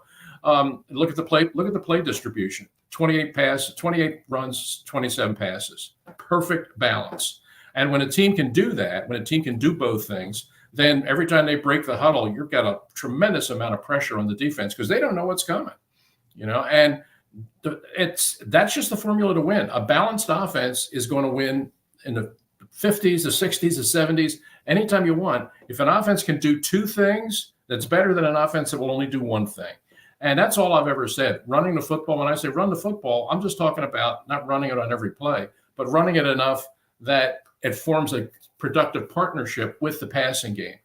look at the play distribution. 28 runs, 27 passes. Perfect balance. And when a team can do that, when a team can do both things, then every time they break the huddle, you've got a tremendous amount of pressure on the defense because they don't know what's coming, and that's just the formula to win. A balanced offense is going to win in the 50s, the 60s, the 70s, anytime you want. If an offense can do 2 things, that's better than an offense that will only do 1 thing. And that's all I've ever said. Running the football, when I say run the football, I'm just talking about not running it on every play, but running it enough that it forms a productive partnership with the passing game.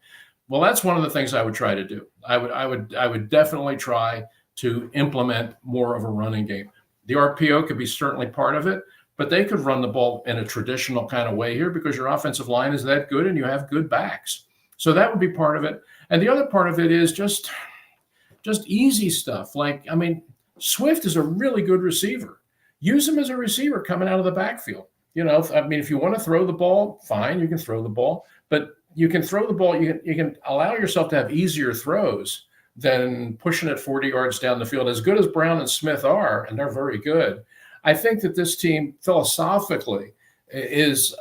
Well, that's one of the things I would try to do. I would definitely try to implement more of a running game. The RPO could be certainly part of it, but they could run the ball in a traditional kind of way here because your offensive line is that good and you have good backs. So that would be part of it. And the other part of it is just easy stuff. Like, I mean, Swift is a really good receiver. Use him as a receiver coming out of the backfield. If you want to throw the ball, fine, you can throw the ball, but you can throw the ball. You can allow yourself to have easier throws than pushing it 40 yards down the field. As good as Brown and Smith are, and they're very good, I think that this team philosophically is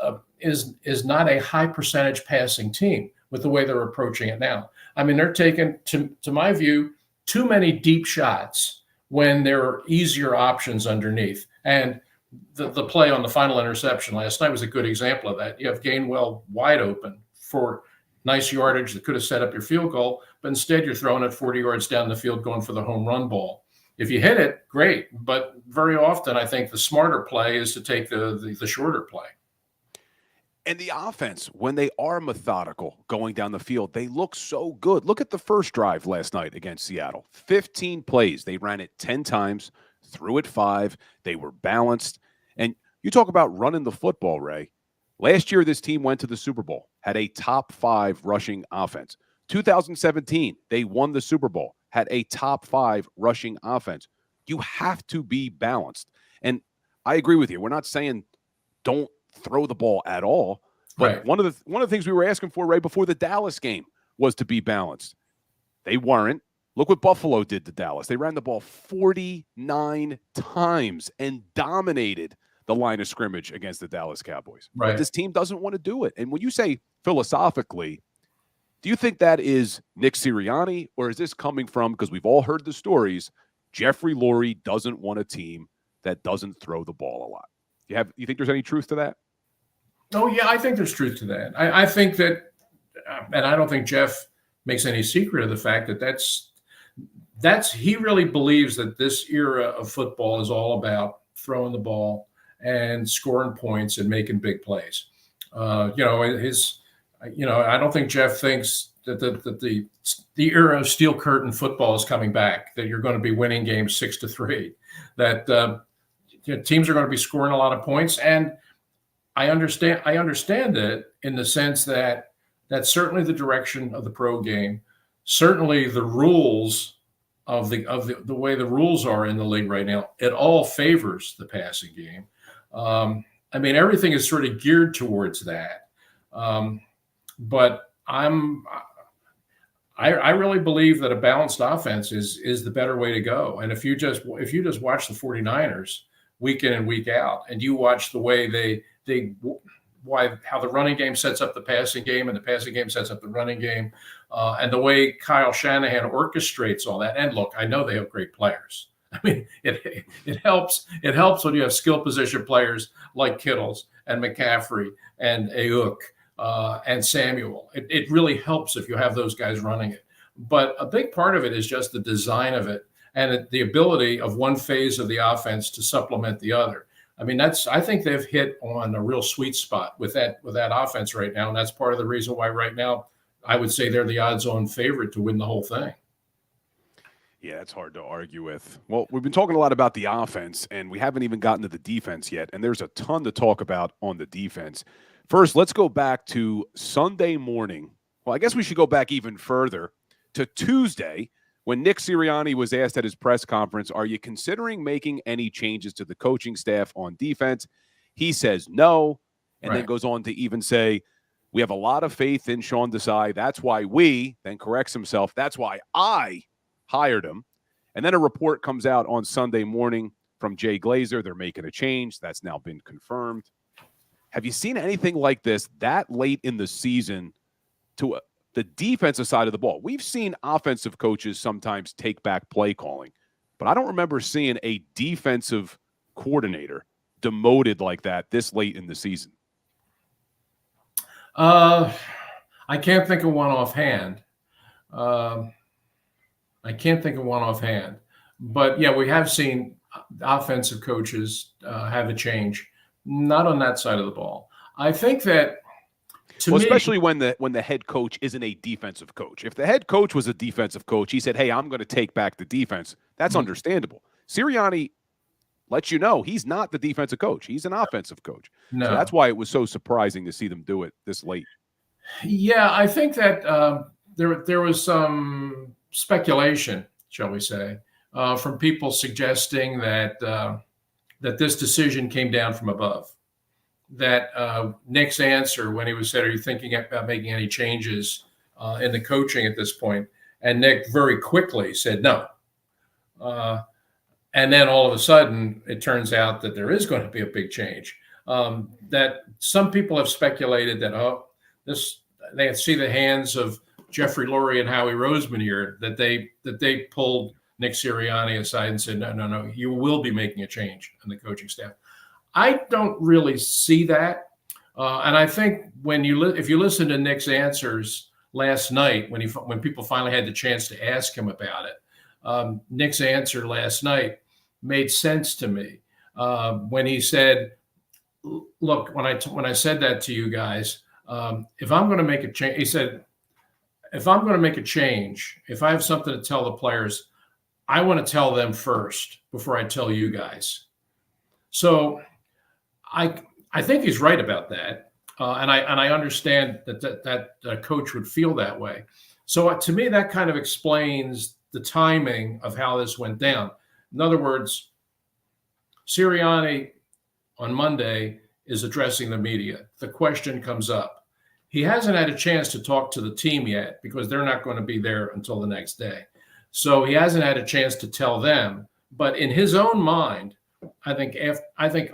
not a high percentage passing team with the way they're approaching it now. I mean, they're taking, to my view, too many deep shots when there are easier options underneath. And the play on the final interception last night was a good example of that. You have Gainwell wide open for nice yardage that could have set up your field goal, but instead you're throwing it 40 yards down the field going for the home run ball. If you hit it, great. But very often I think the smarter play is to take the shorter play. And the offense, when they are methodical going down the field, they look so good. Look at the first drive last night against Seattle. 15 plays. They ran it 10 times, threw it 5. They were balanced. And you talk about running the football, Ray. Last year, this team went to the Super Bowl, had a top 5 rushing offense. 2017, they won the Super Bowl, had a top 5 rushing offense. You have to be balanced. And I agree with you. We're not saying don't throw the ball at all. But right. one of the things we were asking for right before the Dallas game was to be balanced. They weren't. Look what Buffalo did to Dallas. They ran the ball 49 times and dominated the line of scrimmage against the Dallas Cowboys. Right. But this team doesn't want to do it. And when you say philosophically, do you think that is Nick Sirianni, or is this coming from, because we've all heard the stories, Jeffrey Lurie doesn't want a team that doesn't throw the ball a lot? You think there's any truth to that? Oh, yeah, I think there's truth to that. I think that, and I don't think Jeff makes any secret of the fact that that's he really believes that this era of football is all about throwing the ball and scoring points and making big plays. I don't think Jeff thinks that the era of steel curtain football is coming back, that you're going to be winning games 6-3, that teams are going to be scoring a lot of points. And I understand it in the sense that that's certainly the direction of the pro game. Certainly the rules of the way the rules are in the league right now, it all favors the passing game. I mean, everything is sort of geared towards that. But I really believe that a balanced offense is the better way to go. And if you just watch the 49ers week in and week out, and you watch the way how the running game sets up the passing game and the passing game sets up the running game, and the way Kyle Shanahan orchestrates all that. And look, I know they have great players. I mean, it helps when you have skill position players like Kittles and McCaffrey and Ayuk and Samuel. It really helps if you have those guys running it. But a big part of it is just the design of it and the ability of one phase of the offense to supplement the other. I mean, I think they've hit on a real sweet spot with that offense right now, and that's part of the reason why right now I would say they're the odds-on favorite to win the whole thing. Yeah, it's hard to argue with. Well, we've been talking a lot about the offense, and we haven't even gotten to the defense yet, and there's a ton to talk about on the defense. First, let's go back to Sunday morning. Well, I guess we should go back even further to Tuesday when Nick Sirianni was asked at his press conference, are you considering making any changes to the coaching staff on defense? He says no, and then goes on to even say, we have a lot of faith in Sean Desai. That's why then corrects himself, that's why I hired him. And then a report comes out on Sunday morning from Jay Glazer. They're making a change. That's now been confirmed. Have you seen anything like this that late in the season to the defensive side of the ball? We've seen offensive coaches sometimes take back play calling, but I don't remember seeing a defensive coordinator demoted like that this late in the season. I can't think of one offhand. But yeah, we have seen offensive coaches have a change, not on that side of the ball. I think that especially when the head coach isn't a defensive coach. If the head coach was a defensive coach, he said, hey, I'm going to take back the defense. That's understandable. Sirianni lets you know he's not the defensive coach. He's an offensive coach. No. So that's why it was so surprising to see them do it this late. Yeah, I think that there was some speculation, shall we say, from people suggesting that this decision came down from above. That Nick's answer when he was said, are you thinking about making any changes in the coaching at this point? And Nick very quickly said no. And then all of a sudden, it turns out that there is going to be a big change. That some people have speculated that, they see the hands of Jeffrey Lurie and Howie Roseman here, that they pulled Nick Sirianni aside and said, no, you will be making a change in the coaching staff. I don't really see that. And I think if you listen to Nick's answers last night, when people finally had the chance to ask him about it, Nick's answer last night made sense to me when he said, "Look, when I said that to you guys, if I'm going to make a change," he said, "if I'm going to make a change, if I have something to tell the players, I want to tell them first before I tell you guys." So I think he's right about that, and I understand that a coach would feel that way. So to me, that kind of explains the timing of how this went down. In other words, Sirianni on Monday is addressing the media. The question comes up. He hasn't had a chance to talk to the team yet because they're not going to be there until the next day. So he hasn't had a chance to tell them. But in his own mind, I think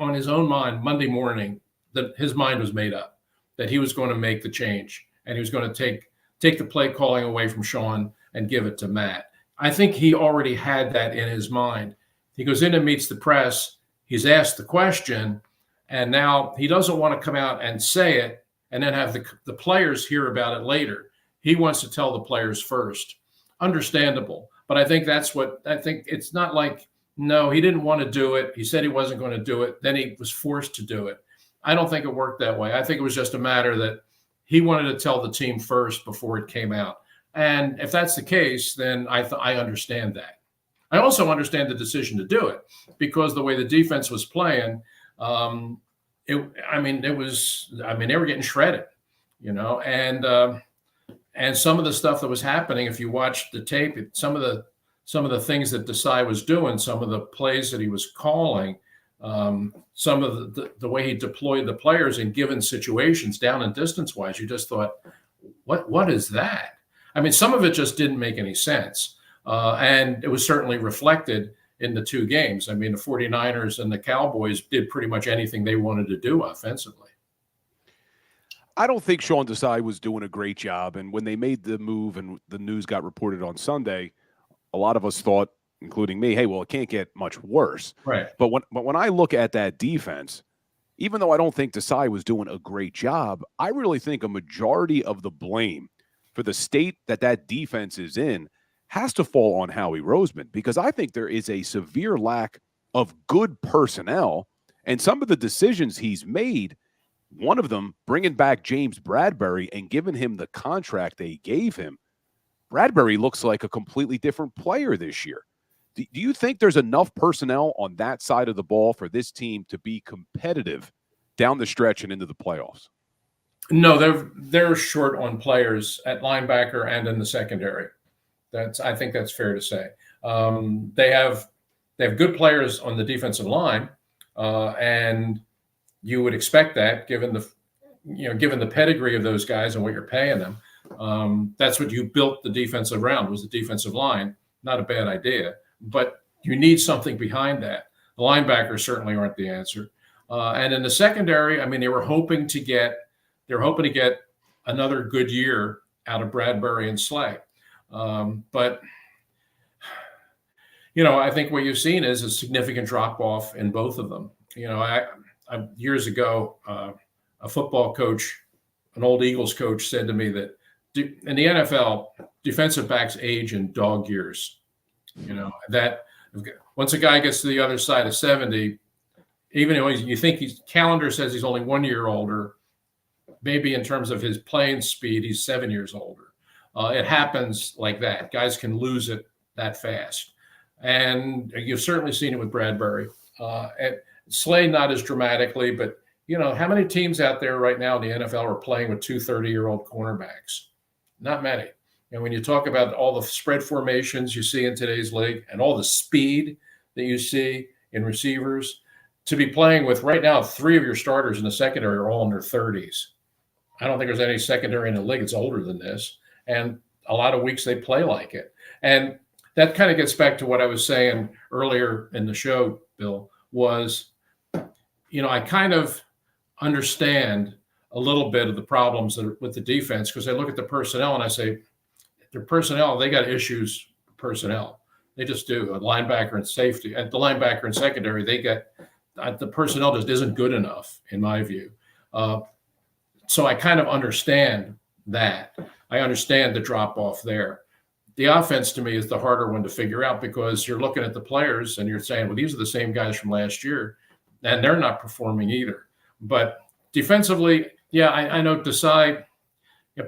on his own mind, Monday morning, that his mind was made up that he was going to make the change and he was going to take the play calling away from Sean and give it to Matt. I think he already had that in his mind. He goes in and meets the press. He's asked the question, and now he doesn't want to come out and say it and then have the players hear about it later. He wants to tell the players first. Understandable. But I think it's not like, no, he didn't want to do it. He said he wasn't going to do it. Then he was forced to do it. I don't think it worked that way. I think it was just a matter that he wanted to tell the team first before it came out. And if that's the case, then I understand that. I also understand the decision to do it because the way the defense was playing, they were getting shredded, and some of the stuff that was happening, if you watch the tape, some of the things that Desai was doing, some of the plays that he was calling, some of the way he deployed the players in given situations, down and distance wise, you just thought, what is that? I mean, some of it just didn't make any sense. And it was certainly reflected in the two games. I mean, the 49ers and the Cowboys did pretty much anything they wanted to do offensively. I don't think Sean Desai was doing a great job. And when they made the move and the news got reported on Sunday, a lot of us thought, including me, hey, well, it can't get much worse. Right. But when I look at that defense, even though I don't think Desai was doing a great job, I really think a majority of the blame for the state that defense is in has to fall on Howie Roseman, because I think there is a severe lack of good personnel, and some of the decisions he's made, one of them bringing back James Bradbury and giving him the contract they gave him. Bradbury looks like a completely different player this year. Do you think there's enough personnel on that side of the ball for this team to be competitive down the stretch and into the playoffs? No, they're short on players at linebacker and in the secondary. I think that's fair to say. They have good players on the defensive line, and you would expect that given the pedigree of those guys and what you're paying them. That's what you built the defense around, was the defensive line. Not a bad idea, but you need something behind that. The linebackers certainly aren't the answer. And in the secondary, I mean, they were hoping to get another good year out of Bradbury and Slay. But I think what you've seen is a significant drop off in both of them. I years ago, a football coach, an old Eagles coach, said to me that in the NFL, defensive backs age in dog years. That once a guy gets to the other side of 70, even though you think calendar says he's only 1 year older, maybe in terms of his playing speed, he's 7 years older. It happens like that. Guys can lose it that fast. And you've certainly seen it with Bradbury. Slay, not as dramatically, but, how many teams out there right now in the NFL are playing with 2 30-year-old cornerbacks? Not many. And when you talk about all the spread formations you see in today's league and all the speed that you see in receivers, to be playing with right now 3 of your starters in the secondary are all in their 30s. I don't think there's any secondary in the league that's older than this. And a lot of weeks they play like it. And that kind of gets back to what I was saying earlier in the show, Bill, was, I kind of understand a little bit of the problems that are with the defense, because I look at the personnel and I say, their personnel, they got issues with personnel. They just do. A linebacker and safety, and the linebacker and secondary, they get the personnel just isn't good enough in my view. So I kind of understand that. I understand the drop off there. The offense to me is the harder one to figure out, because you're looking at the players and you're saying, well, these are the same guys from last year, and they're not performing either. But defensively, yeah, I know Desai.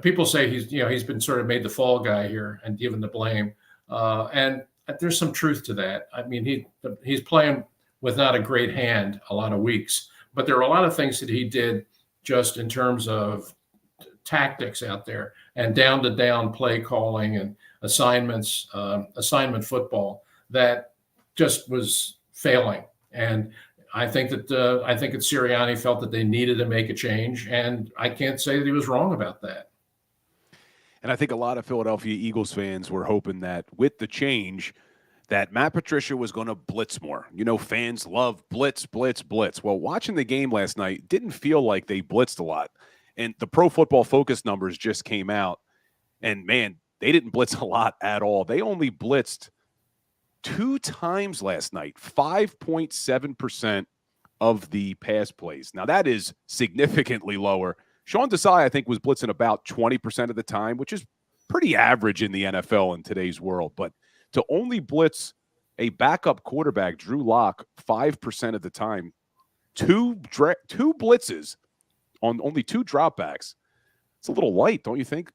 People say he's been sort of made the fall guy here and given the blame, and there's some truth to that. I mean, he's playing with not a great hand a lot of weeks, but there are a lot of things that he did just in terms of tactics out there and down play calling and assignments, assignment football that just was failing. And I think that Sirianni felt that they needed to make a change, and I can't say that he was wrong about that. And I think a lot of Philadelphia Eagles fans were hoping that with the change that Matt Patricia was going to blitz more. Fans love blitz, blitz, blitz. Well, watching the game last night, didn't feel like they blitzed a lot. And the Pro Football Focus numbers just came out, and man, they didn't blitz a lot at all. They only blitzed 2 times last night, 5.7% of the pass plays. Now, that is significantly lower. Sean Desai, I think, was blitzing about 20% of the time, which is pretty average in the NFL in today's world. But to only blitz a backup quarterback, Drew Lock, 5% of the time, two blitzes on only 2 dropbacks, it's a little light, don't you think?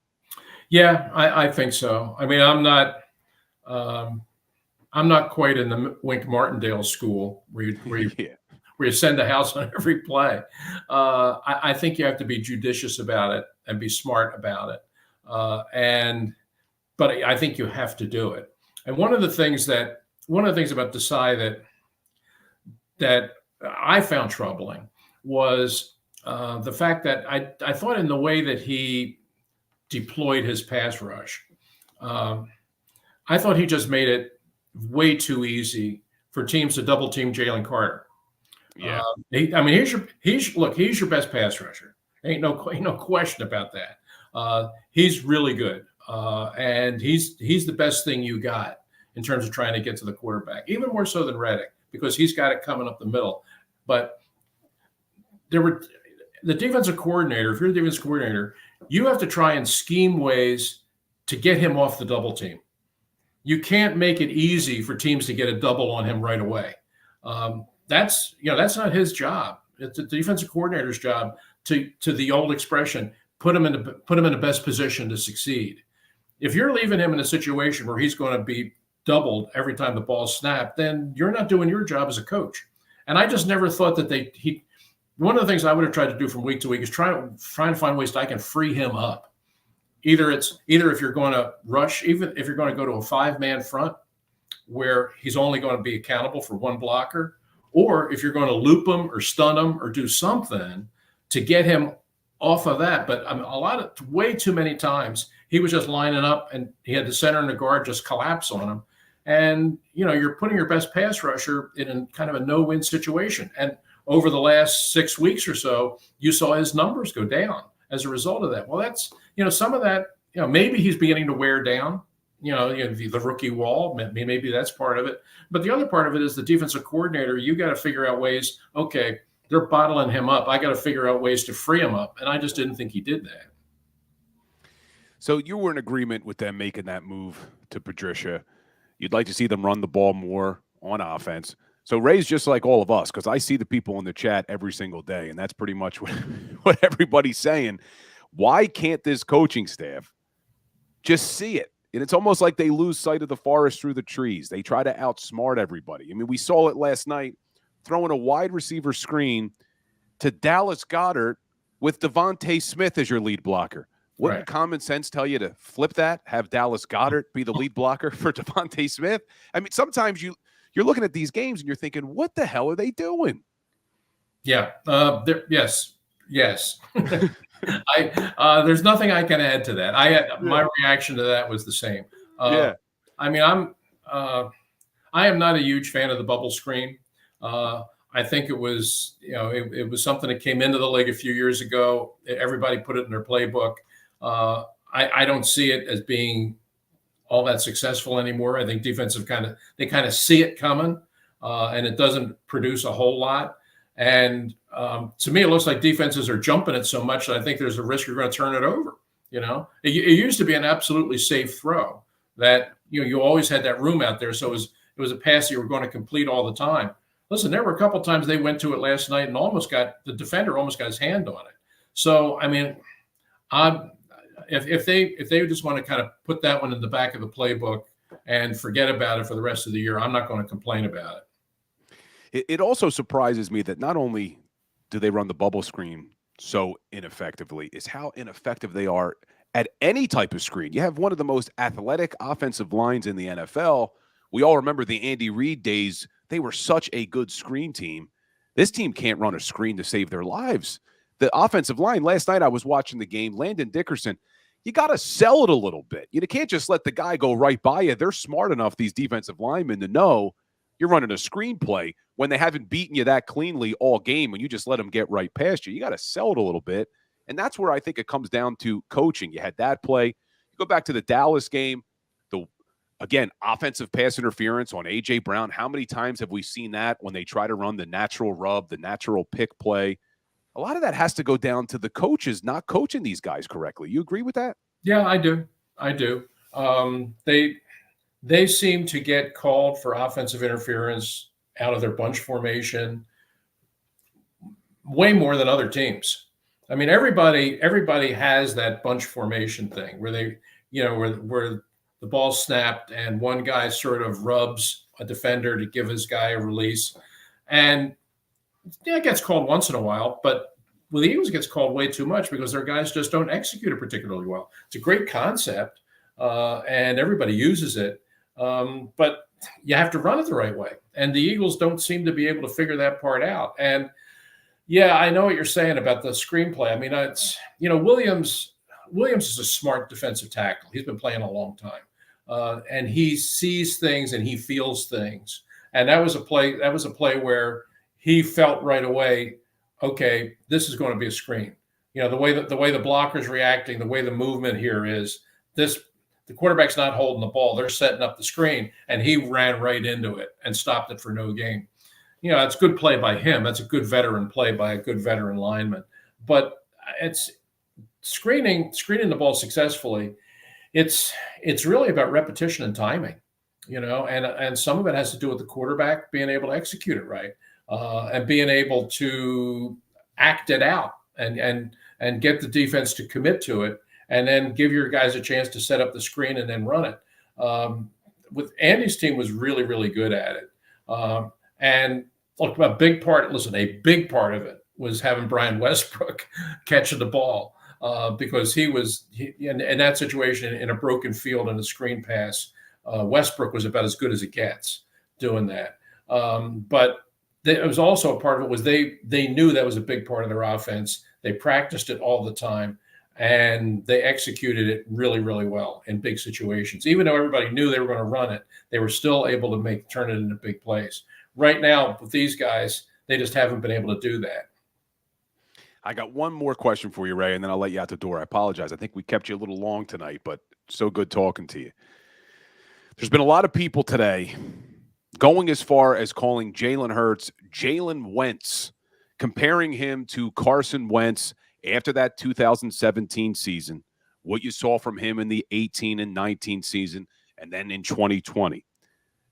Yeah, I think so. I mean, I'm not quite in the Wink Martindale school where you send a house on every play. I think you have to be judicious about it and be smart about it. But I think you have to do it. And one of the things about Desai that I found troubling was the fact that I thought in the way that he deployed his pass rush, I thought he just made it way too easy for teams to double team Jalen Carter. Yeah. He's your best pass rusher. Ain't no question about that. He's really good. And he's the best thing you got in terms of trying to get to the quarterback, even more so than Reddick, because he's got it coming up the middle. But the defensive coordinator, if you're the defensive coordinator, you have to try and scheme ways to get him off the double team. You can't make it easy for teams to get a double on him right away. That's not his job. It's the defensive coordinator's job to the old expression, put him in the best position to succeed. If you're leaving him in a situation where he's going to be doubled every time the ball's snapped, then you're not doing your job as a coach. And I just never thought that one of the things I would have tried to do from week to week is try to find ways that I can free him up. Either if you're going to rush, even if you're going to go to a 5-man front where he's only going to be accountable for one blocker, or if you're going to loop him or stun him or do something to get him off of that. But way too many times he was just lining up and he had the center and the guard just collapse on him. And, you're putting your best pass rusher in kind of a no-win situation. And over the last 6 weeks or so, you saw his numbers go down as a result of that. Well, that's, some of that, maybe he's beginning to wear down, the rookie wall, maybe that's part of it. But the other part of it is the defensive coordinator. You got to figure out ways, okay, they're bottling him up. I got to figure out ways to free him up. And I just didn't think he did that. So you were in agreement with them making that move to Patricia. You'd like to see them run the ball more on offense. So Ray's just like all of us, because I see the people in the chat every single day, and that's pretty much what everybody's saying. Why can't this coaching staff just see it? And it's almost like they lose sight of the forest through the trees. They try to outsmart everybody. I mean, we saw it last night, throwing a wide receiver screen to Dallas Goedert with Devontae Smith as your lead blocker. Wouldn't common sense tell you to flip that, have Dallas Goedert be the lead blocker for Devontae Smith? I mean, sometimes you're looking at these games and you're thinking, what the hell are they doing? Yeah. Yes. There's nothing I can add to that. My reaction to that was the same. I mean, I am not a huge fan of the bubble screen. I think it was, it was something that came into the league a few years ago. Everybody put it in their playbook. I don't see it as being all that successful anymore. I think defensive kind of see it coming, and it doesn't produce a whole lot. And to me, it looks like defenses are jumping it so much that I think there's a risk you're going to turn it over. It used to be an absolutely safe throw that you always had that room out there, so it was a pass you were going to complete all the time. Listen, there were a couple of times they went to it last night and the defender almost got his hand on it. So I mean, if they just want to kind of put that one in the back of the playbook and forget about it for the rest of the year, I'm not going to complain about it. It also surprises me that not only do they run the bubble screen so ineffectively, is how ineffective they are at any type of screen. You have one of the most athletic offensive lines in the NFL. We all remember the Andy Reid days. They were such a good screen team. This team can't run a screen to save their lives. The offensive line, last night I was watching the game, Landon Dickerson, you got to sell it a little bit. You can't just let the guy go right by you. They're smart enough, these defensive linemen, to know you're running a screenplay when they haven't beaten you that cleanly all game and you just let them get right past you. You got to sell it a little bit. And that's where I think it comes down to coaching. You had that play. You go back to the Dallas game, again, offensive pass interference on A.J. Brown. How many times have we seen that when they try to run the natural rub, the natural pick play? A lot of that has to go down to the coaches not coaching these guys correctly. You agree with that? Yeah, I do. They seem to get called for offensive interference out of their bunch formation way more than other teams. I mean, everybody has that bunch formation thing where they, where the ball snapped and one guy sort of rubs a defender to give his guy a release. And it gets called once in a while, but with the Eagles, it gets called way too much because their guys just don't execute it particularly well. It's a great concept, and everybody uses it, but you have to run it the right way. And the Eagles don't seem to be able to figure that part out. And yeah, I know what you're saying about the screenplay. I mean, it's, Williams is a smart defensive tackle. He's been playing a long time, and he sees things and he feels things. And that was a play where he felt right away, okay, this is going to be a screen. The way the blocker's reacting, the way the movement here is this. The quarterback's not holding the ball; they're setting up the screen, and he ran right into it and stopped it for no gain. It's good play by him. That's a good veteran play by a good veteran lineman. But it's screening the ball successfully. It's really about repetition and timing, and some of it has to do with the quarterback being able to execute it right, and being able to act it out and get the defense to commit to it, and then give your guys a chance to set up the screen and then run it. With Andy's team was really, really good at it. And look, a big part of it was having Brian Westbrook catching the ball, because he was in that situation in a broken field and a screen pass. Westbrook was about as good as it gets doing that. But it was also a part of it was they knew that was a big part of their offense. They practiced it all the time, and they executed it really, really well in big situations. Even though everybody knew they were going to run it, they were still able to turn it into big plays. Right now, with these guys, they just haven't been able to do that. I got one more question for you, Ray, and then I'll let you out the door. I apologize. I think we kept you a little long tonight, but so good talking to you. There's been a lot of people today going as far as calling Jalen Hurts Jalen Wentz, comparing him to Carson Wentz after that 2017 season, what you saw from him in the 18 and 19 season, and then in 2020.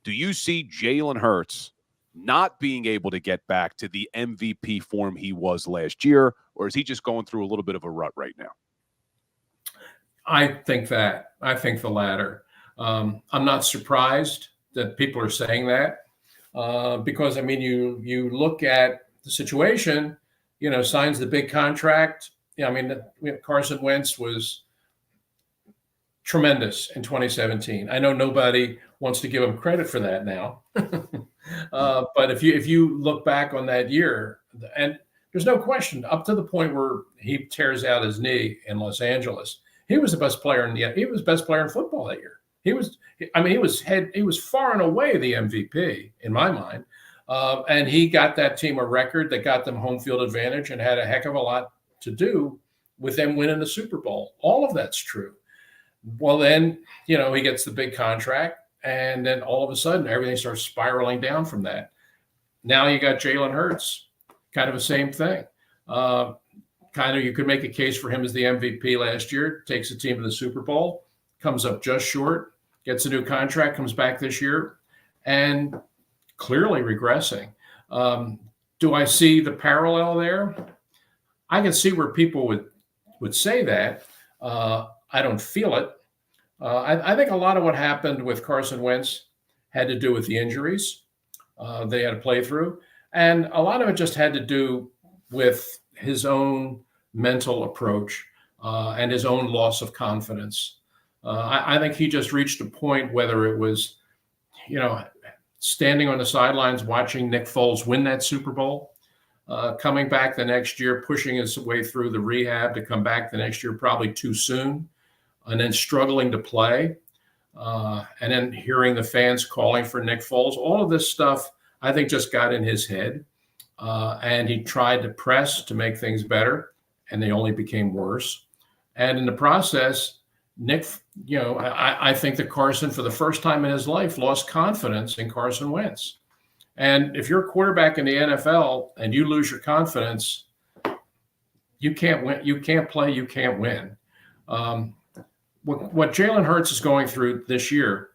Do you see Jalen Hurts not being able to get back to the MVP form he was last year, or is he just going through a little bit of a rut right now? I think the latter. I'm not surprised that people are saying that, because, I mean, you look at the situation, signs the big contract. Carson Wentz was tremendous in 2017. I know nobody wants to give him credit for that now. But if you look back on that year, and there's no question, up to the point where he tears out his knee in Los Angeles, he was the best player in football that year. He was, I mean, he was far and away the MVP in my mind. And he got that team a record that got them home field advantage and had a heck of a lot to do with them winning the Super Bowl. All of that's true. Well, then, he gets the big contract, and then all of a sudden everything starts spiraling down from that. Now you got Jalen Hurts, kind of the same thing. You could make a case for him as the MVP last year, takes the team to the Super Bowl, comes up just short, gets a new contract, comes back this year, and clearly regressing. Do I see the parallel there? I can see where people would say that. I don't feel it. I think a lot of what happened with Carson Wentz had to do with the injuries they had to play through. And a lot of it just had to do with his own mental approach and his own loss of confidence. I think he just reached a point, whether it was, standing on the sidelines watching Nick Foles win that Super Bowl, coming back the next year, pushing his way through the rehab to come back the next year probably too soon, and then struggling to play, and then hearing the fans calling for Nick Foles. All of this stuff, I think, just got in his head, and he tried to press to make things better, and they only became worse. And in the process, Nick, I think that Carson, for the first time in his life, lost confidence in Carson Wentz. And if you're a quarterback in the NFL and you lose your confidence, you can't win. You can't play. You can't win. What Jalen Hurts is going through this year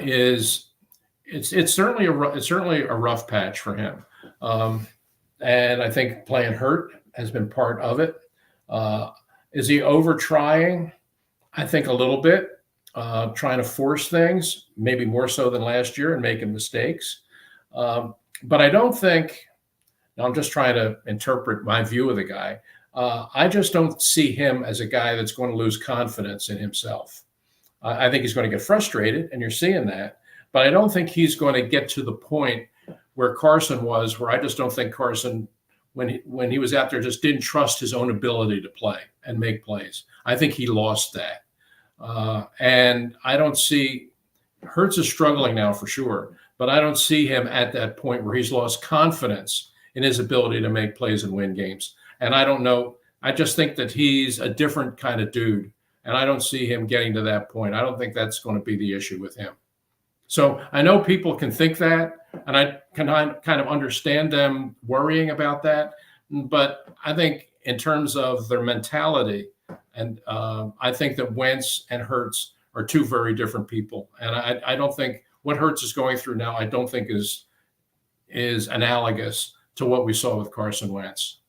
is it's certainly a rough patch for him, and I think playing hurt has been part of it. Is he over trying? I think a little bit, trying to force things, maybe more so than last year, and making mistakes. But I don't think. Now I'm just trying to interpret my view of the guy. I just don't see him as a guy that's going to lose confidence in himself. I think he's going to get frustrated, and you're seeing that. But I don't think he's going to get to the point where Carson was, where I just don't think Carson, when he was out there, just didn't trust his own ability to play and make plays. I think he lost that. And I don't see – Hurts is struggling now for sure, but I don't see him at that point where he's lost confidence in his ability to make plays and win games. And I don't know. I just think that he's a different kind of dude, and I don't see him getting to that point. I don't think that's going to be the issue with him. So I know people can think that, and I can kind of understand them worrying about that. But I think in terms of their mentality, and I think that Wentz and Hurts are two very different people. And I don't think what Hurts is going through now, I don't think is analogous to what we saw with Carson Wentz.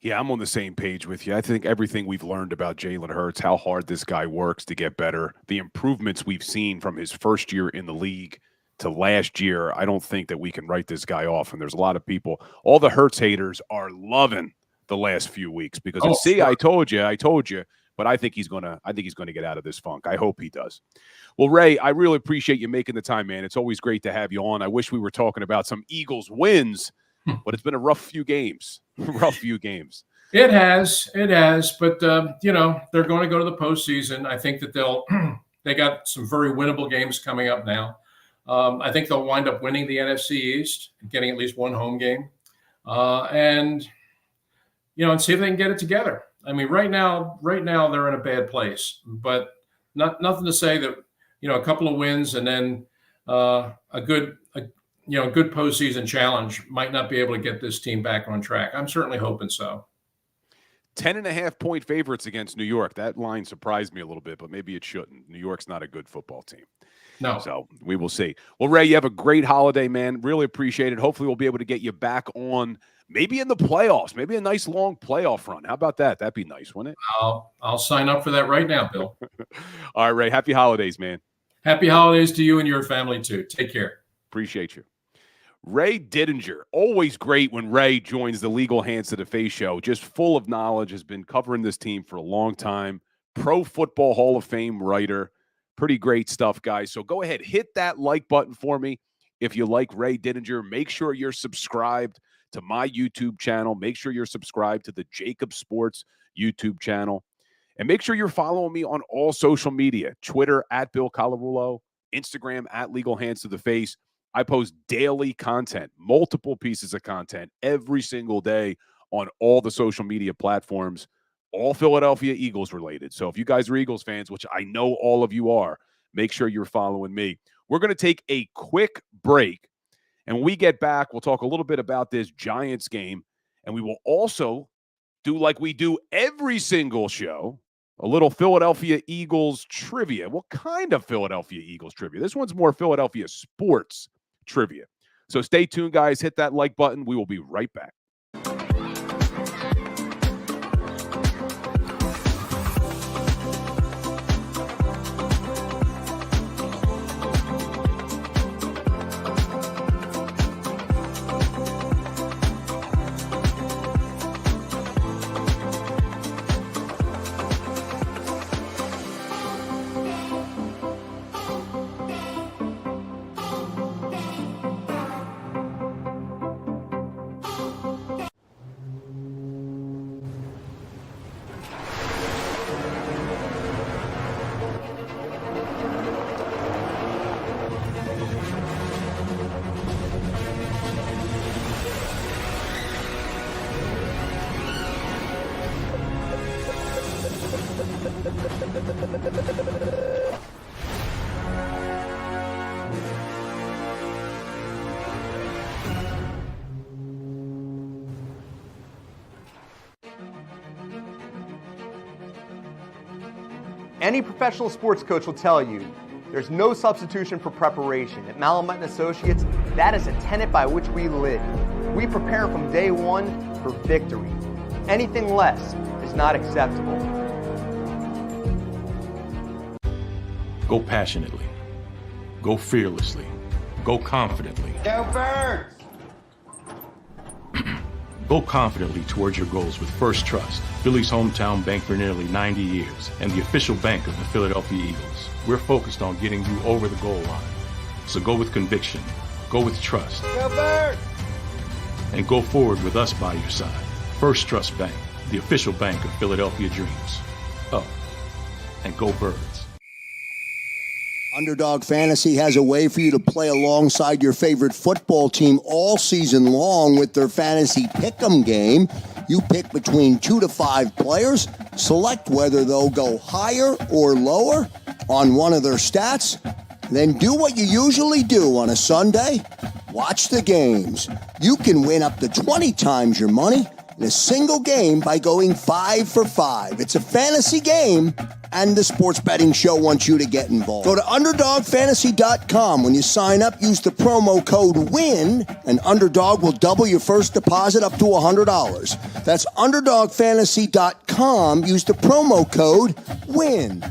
Yeah, I'm on the same page with you. I think everything we've learned about Jalen Hurts, how hard this guy works to get better, the improvements we've seen from his first year in the league to last year, I don't think that we can write this guy off. And there's a lot of people, all the Hurts haters are loving the last few weeks because sure. I told you, but I think he's gonna get out of this funk. I hope he does. Well, Ray, I really appreciate you making the time, man. It's always great to have you on. I wish we were talking about some Eagles wins, but it's been a rough few games. It has, but they're going to go to the postseason. I think that they got some very winnable games coming up now. I think they'll wind up winning the NFC East and getting at least one home game, and see if they can get it together. I mean, right now they're in a bad place, but nothing to say that a couple of wins and then a good postseason challenge might not be able to get this team back on track. I'm certainly hoping so. 10.5-point favorites against New York. That line surprised me a little bit, but maybe it shouldn't. New York's not a good football team. No. So we will see. Well, Ray, you have a great holiday, man. Really appreciate it. Hopefully we'll be able to get you back on maybe in the playoffs, maybe a nice long playoff run. How about that? That'd be nice, wouldn't it? I'll sign up for that right now, Bill. All right, Ray. Happy holidays, man. Happy holidays to you and your family too. Take care. Appreciate you. Ray Didinger, always great when Ray joins the Legal Hands to the Face show. Just full of knowledge, has been covering this team for a long time. Pro Football Hall of Fame writer. Pretty great stuff, guys. So go ahead, hit that like button for me if you like Ray Didinger. Make sure you're subscribed to my YouTube channel. Make sure you're subscribed to the JAKIB Sports YouTube channel. And make sure you're following me on all social media, Twitter at Bill Colarulo, Instagram at Legal Hands to the Face. I post daily content, multiple pieces of content every single day on all the social media platforms, all Philadelphia Eagles related. So if you guys are Eagles fans, which I know all of you are, make sure you're following me. We're going to take a quick break. And when we get back, we'll talk a little bit about this Giants game. And we will also do like we do every single show, a little Philadelphia Eagles trivia. What kind of Philadelphia Eagles trivia? This one's more Philadelphia sports trivia. So stay tuned, guys. Hit that like button. We will be right back. Any professional sports coach will tell you there's no substitution for preparation. At Malamut & Associates, that is a tenet by which we live. We prepare from day one for victory. Anything less is not acceptable. Go passionately. Go fearlessly. Go confidently. Go Birds! Go confidently towards your goals with First Trust, Philly's hometown bank for nearly 90 years, and the official bank of the Philadelphia Eagles. We're focused on getting you over the goal line. So go with conviction, go with trust, Go Birds! and go forward with us by your side. First Trust Bank, the official bank of Philadelphia dreams. Oh, and go Birds. Underdog Fantasy has a way for you to play alongside your favorite football team all season long with their fantasy pick'em game. You pick between 2 to 5 players, select whether they'll go higher or lower on one of their stats, then do what you usually do on a Sunday, watch the games. You can win up to 20 times your money in a single game by going 5 for 5. It's a fantasy game, and the Sports Betting Show wants you to get involved. Go to UnderdogFantasy.com. When you sign up, use the promo code WIN, and Underdog will double your first deposit up to $100. That's UnderdogFantasy.com. Use the promo code WIN.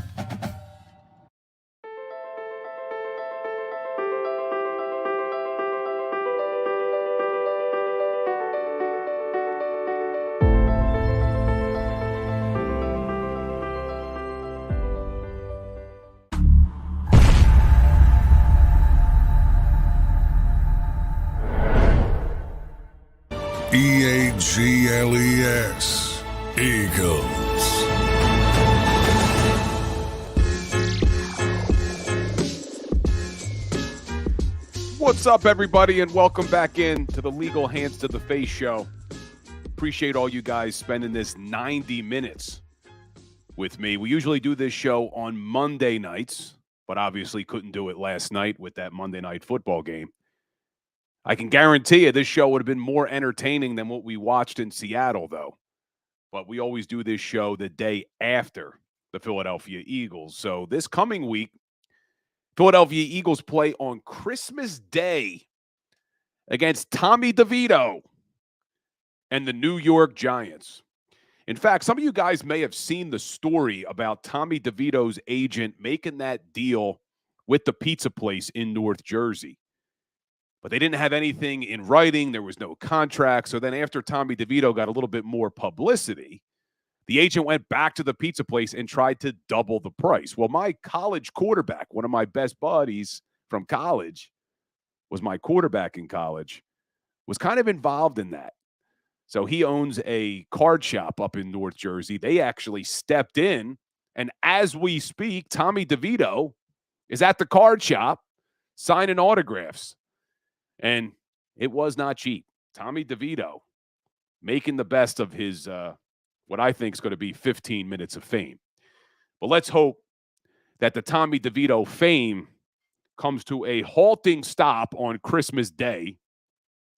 EAGLES, Eagles. What's up, everybody, and welcome back in to the Legal Hands to the Face show. Appreciate all you guys spending this 90 minutes with me. We usually do this show on Monday nights, but obviously couldn't do it last night with that Monday night football game. I can guarantee you this show would have been more entertaining than what we watched in Seattle, though. But we always do this show the day after the Philadelphia Eagles. So this coming week, Philadelphia Eagles play on Christmas Day against Tommy DeVito and the New York Giants. In fact, some of you guys may have seen the story about Tommy DeVito's agent making that deal with the pizza place in North Jersey. But they didn't have anything in writing. There was no contract. So then after Tommy DeVito got a little bit more publicity, the agent went back to the pizza place and tried to double the price. Well, my college quarterback, one of my best buddies from college, was my quarterback in college, was kind of involved in that. So he owns a card shop up in North Jersey. They actually stepped in, and as we speak, Tommy DeVito is at the card shop signing autographs. And it was not cheap. Tommy DeVito making the best of his, what I think is going to be 15 minutes of fame. But let's hope that the Tommy DeVito fame comes to a halting stop on Christmas Day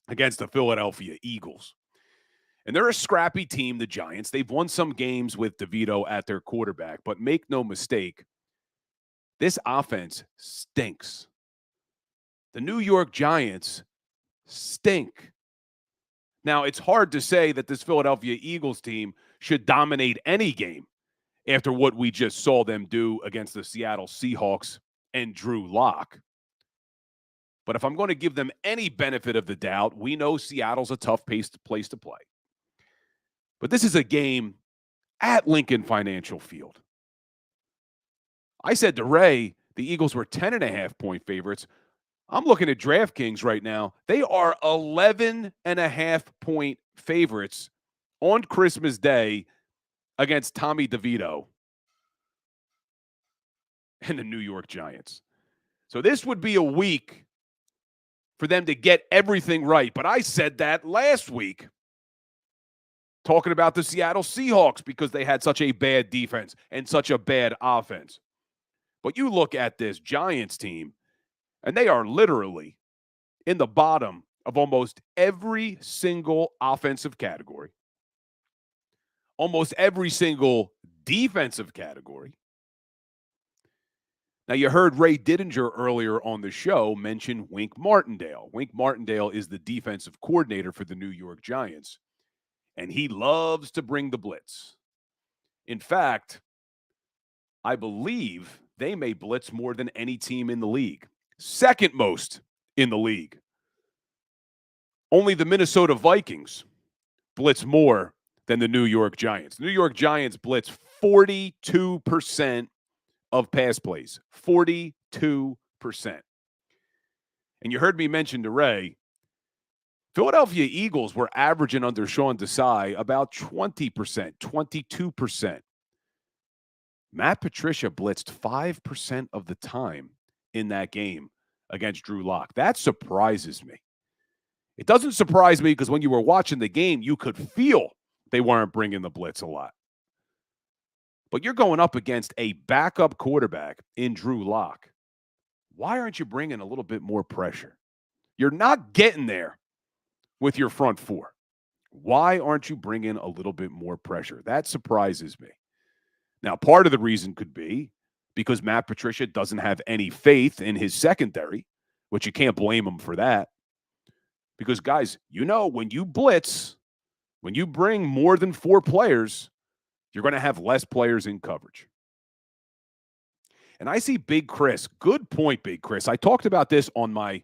against the Philadelphia Eagles. And they're a scrappy team, the Giants. They've won some games with DeVito at their quarterback, but make no mistake, this offense stinks. The New York Giants stink. Now, it's hard to say that this Philadelphia Eagles team should dominate any game after what we just saw them do against the Seattle Seahawks and Drew Lock. But if I'm going to give them any benefit of the doubt, we know Seattle's a tough place to play. But this is a game at Lincoln Financial Field. I said to Ray, the Eagles were 10.5-point favorites. I'm looking at DraftKings right now. They are 11.5-point favorites on Christmas Day against Tommy DeVito and the New York Giants. So this would be a week for them to get everything right. But I said that last week, talking about the Seattle Seahawks because they had such a bad defense and such a bad offense. But you look at this Giants team, and they are literally in the bottom of almost every single offensive category, almost every single defensive category. Now, you heard Ray Didinger earlier on the show mention Wink Martindale. Wink Martindale is the defensive coordinator for the New York Giants, and he loves to bring the blitz. In fact, I believe they may blitz more than any team in the league. Second most in the league. Only the Minnesota Vikings blitz more than the New York Giants. The New York Giants blitz 42% of pass plays. 42%. And you heard me mention to Ray, Philadelphia Eagles were averaging under Sean Desai about 20%, 22%. Matt Patricia blitzed 5% of the time in that game against Drew Lock. That surprises me. It doesn't surprise me because when you were watching the game, you could feel they weren't bringing the blitz a lot. But you're going up against a backup quarterback in Drew Lock. Why aren't you bringing a little bit more pressure? You're not getting there with your front four. Why aren't you bringing a little bit more pressure? That surprises me. Now, part of the reason could be because Matt Patricia doesn't have any faith in his secondary, which you can't blame him for that. Because, guys, when you blitz, when you bring more than 4 players, you're going to have less players in coverage. And I see Big Chris. Good point, Big Chris. I talked about this on my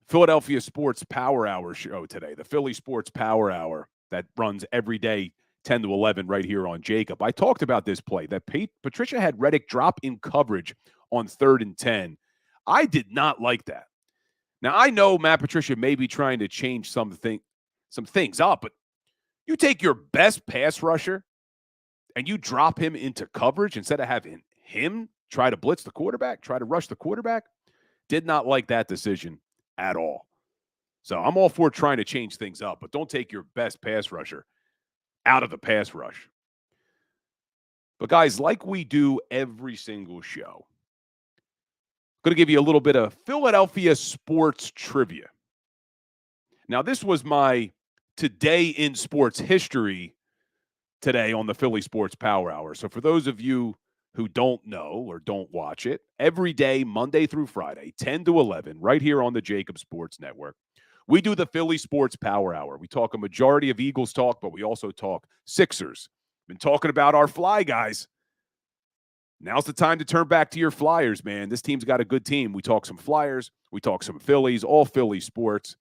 Philadelphia Sports Power Hour show today, the Philly Sports Power Hour that runs every day, 10 to 11 right here on JAKIB. I talked about this play that Patricia had Reddick drop in coverage on 3rd and 10. I did not like that. Now, I know Matt Patricia may be trying to change some things up, but you take your best pass rusher and you drop him into coverage instead of having him try to blitz the quarterback, try to rush the quarterback. Did not like that decision at all. So I'm all for trying to change things up, but don't take your best pass rusher out of the pass rush. But guys, like we do every single show, I'm going to give you a little bit of Philadelphia sports trivia. Now, this was my Today in Sports History today on the Philly Sports Power Hour. So for those of you who don't know or don't watch it, every day, Monday through Friday, 10 to 11, right here on the JAKIB Sports Network, we do the Philly Sports Power Hour. We talk a majority of Eagles talk, but we also talk Sixers. Been talking about our Fly guys. Now's the time to turn back to your Flyers, man. This team's got a good team. We talk some Flyers. We talk some Phillies, all Philly sports.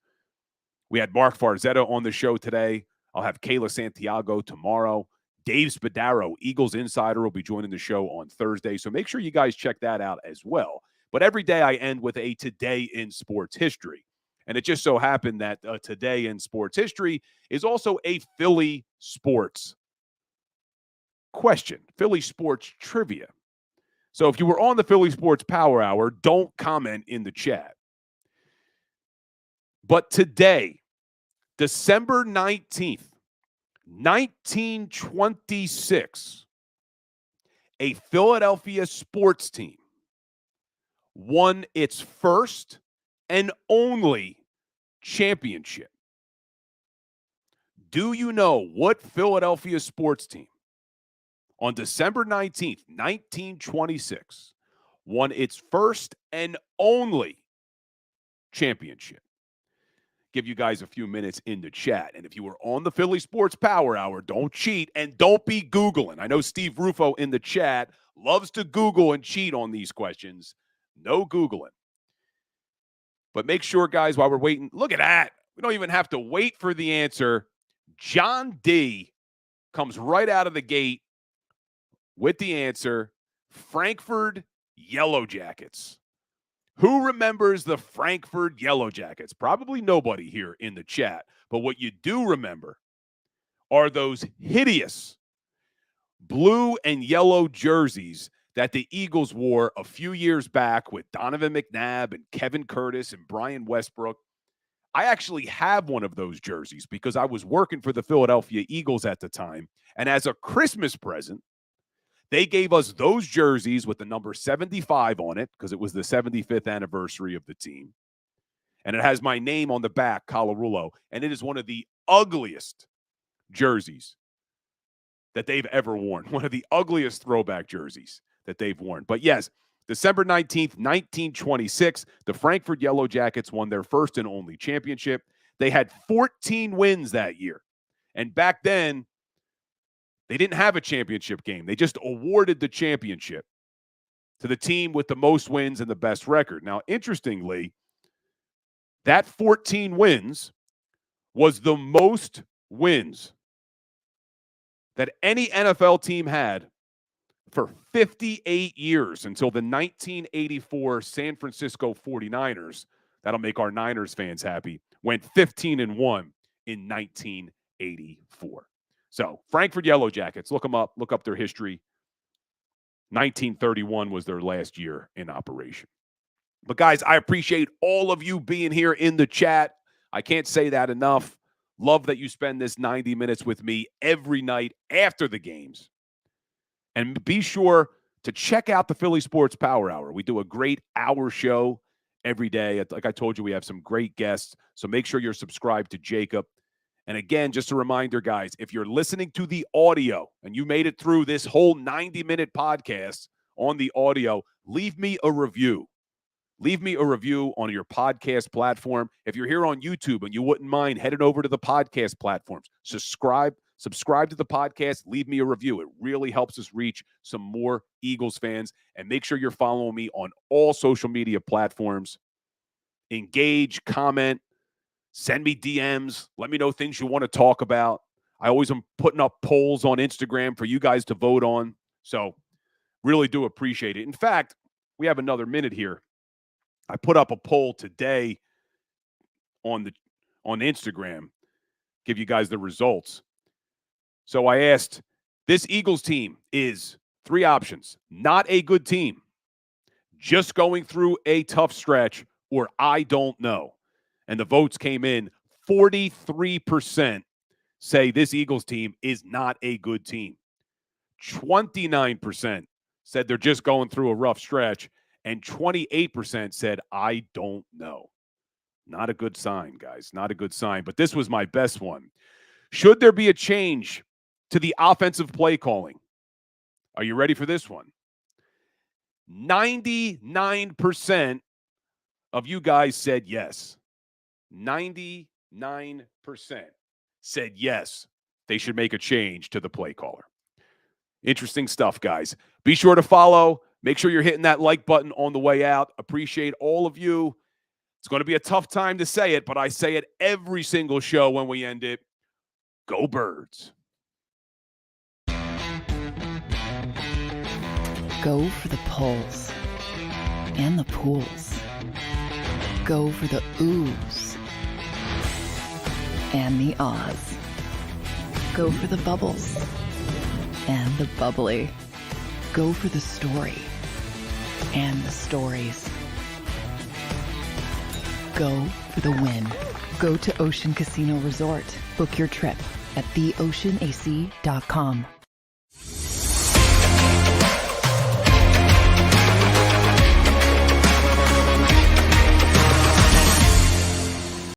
We had Mark Farzetta on the show today. I'll have Kayla Santiago tomorrow. Dave Spadaro, Eagles Insider, will be joining the show on Thursday. So make sure you guys check that out as well. But every day I end with a Today in Sports History. And it just so happened that today in sports history is also a Philly sports question, Philly sports trivia. So if you were on the Philly Sports Power Hour, don't comment in the chat. But today, December 19th, 1926, a Philadelphia sports team won its first and only championship. Do you know what Philadelphia sports team on December 19th, 1926, won its first and only championship? Give you guys a few minutes in the chat. And if you were on the Philly Sports Power Hour, don't cheat and don't be Googling. I know Steve Rufo in the chat loves to Google and cheat on these questions. No Googling. But make sure, guys, while we're waiting, look at that. We don't even have to wait for the answer. John D. comes right out of the gate with the answer. Frankfurt Yellow Jackets. Who remembers the Frankfurt Yellow Jackets? Probably nobody here in the chat. But what you do remember are those hideous blue and yellow jerseys that the Eagles wore a few years back with Donovan McNabb and Kevin Curtis and Brian Westbrook. I actually have one of those jerseys because I was working for the Philadelphia Eagles at the time. And as a Christmas present, they gave us those jerseys with the number 75 on it because it was the 75th anniversary of the team. And it has my name on the back, Colarulo. And it is one of the ugliest jerseys that they've ever worn. One of the ugliest throwback jerseys that they've worn. But yes, December 19th, 1926, the Frankfurt Yellow Jackets won their first and only championship. They had 14 wins that year. And back then, they didn't have a championship game. They just awarded the championship to the team with the most wins and the best record. Now, interestingly, that 14 wins was the most wins that any NFL team had for 58 years until the 1984 San Francisco 49ers, that'll make our Niners fans happy, went 15-1 in 1984. So, Frankfurt Yellow Jackets, look them up, look up their history. 1931 was their last year in operation. But, guys, I appreciate all of you being here in the chat. I can't say that enough. Love that you spend this 90 minutes with me every night after the games. And be sure to check out the Philly Sports Power Hour. We do a great hour show every day. Like I told you, we have some great guests. So make sure you're subscribed to JAKIB. And again, just a reminder, guys, if you're listening to the audio and you made it through this whole 90-minute podcast on the audio, leave me a review. Leave me a review on your podcast platform. If you're here on YouTube and you wouldn't mind heading over to the podcast platforms, subscribe to the podcast, leave me a review. It really helps us reach some more Eagles fans. And make sure you're following me on all social media platforms. Engage, comment, send me DMs. Let me know things you want to talk about. I always am putting up polls on Instagram for you guys to vote on. So really do appreciate it. In fact, we have another minute here. I put up a poll today on Instagram, give you guys the results. So I asked, this Eagles team is 3 options: not a good team, just going through a tough stretch, or I don't know. And the votes came in. 43% say this Eagles team is not a good team. 29% said they're just going through a rough stretch. And 28% said, I don't know. Not a good sign, guys. Not a good sign. But this was my best one. Should there be a change to the offensive play calling? Are you ready for this one? 99% of you guys said yes. 99% said yes, they should make a change to the play caller. Interesting stuff, guys. Be sure to follow. Make sure you're hitting that like button on the way out. Appreciate all of you. It's going to be a tough time to say it, but I say it every single show when we end it. Go Birds. Go for the pulls and the pools. Go for the oohs and the Oz. Go for the bubbles and the bubbly. Go for the story and the stories. Go for the win. Go to Ocean Casino Resort. Book your trip at theoceanac.com.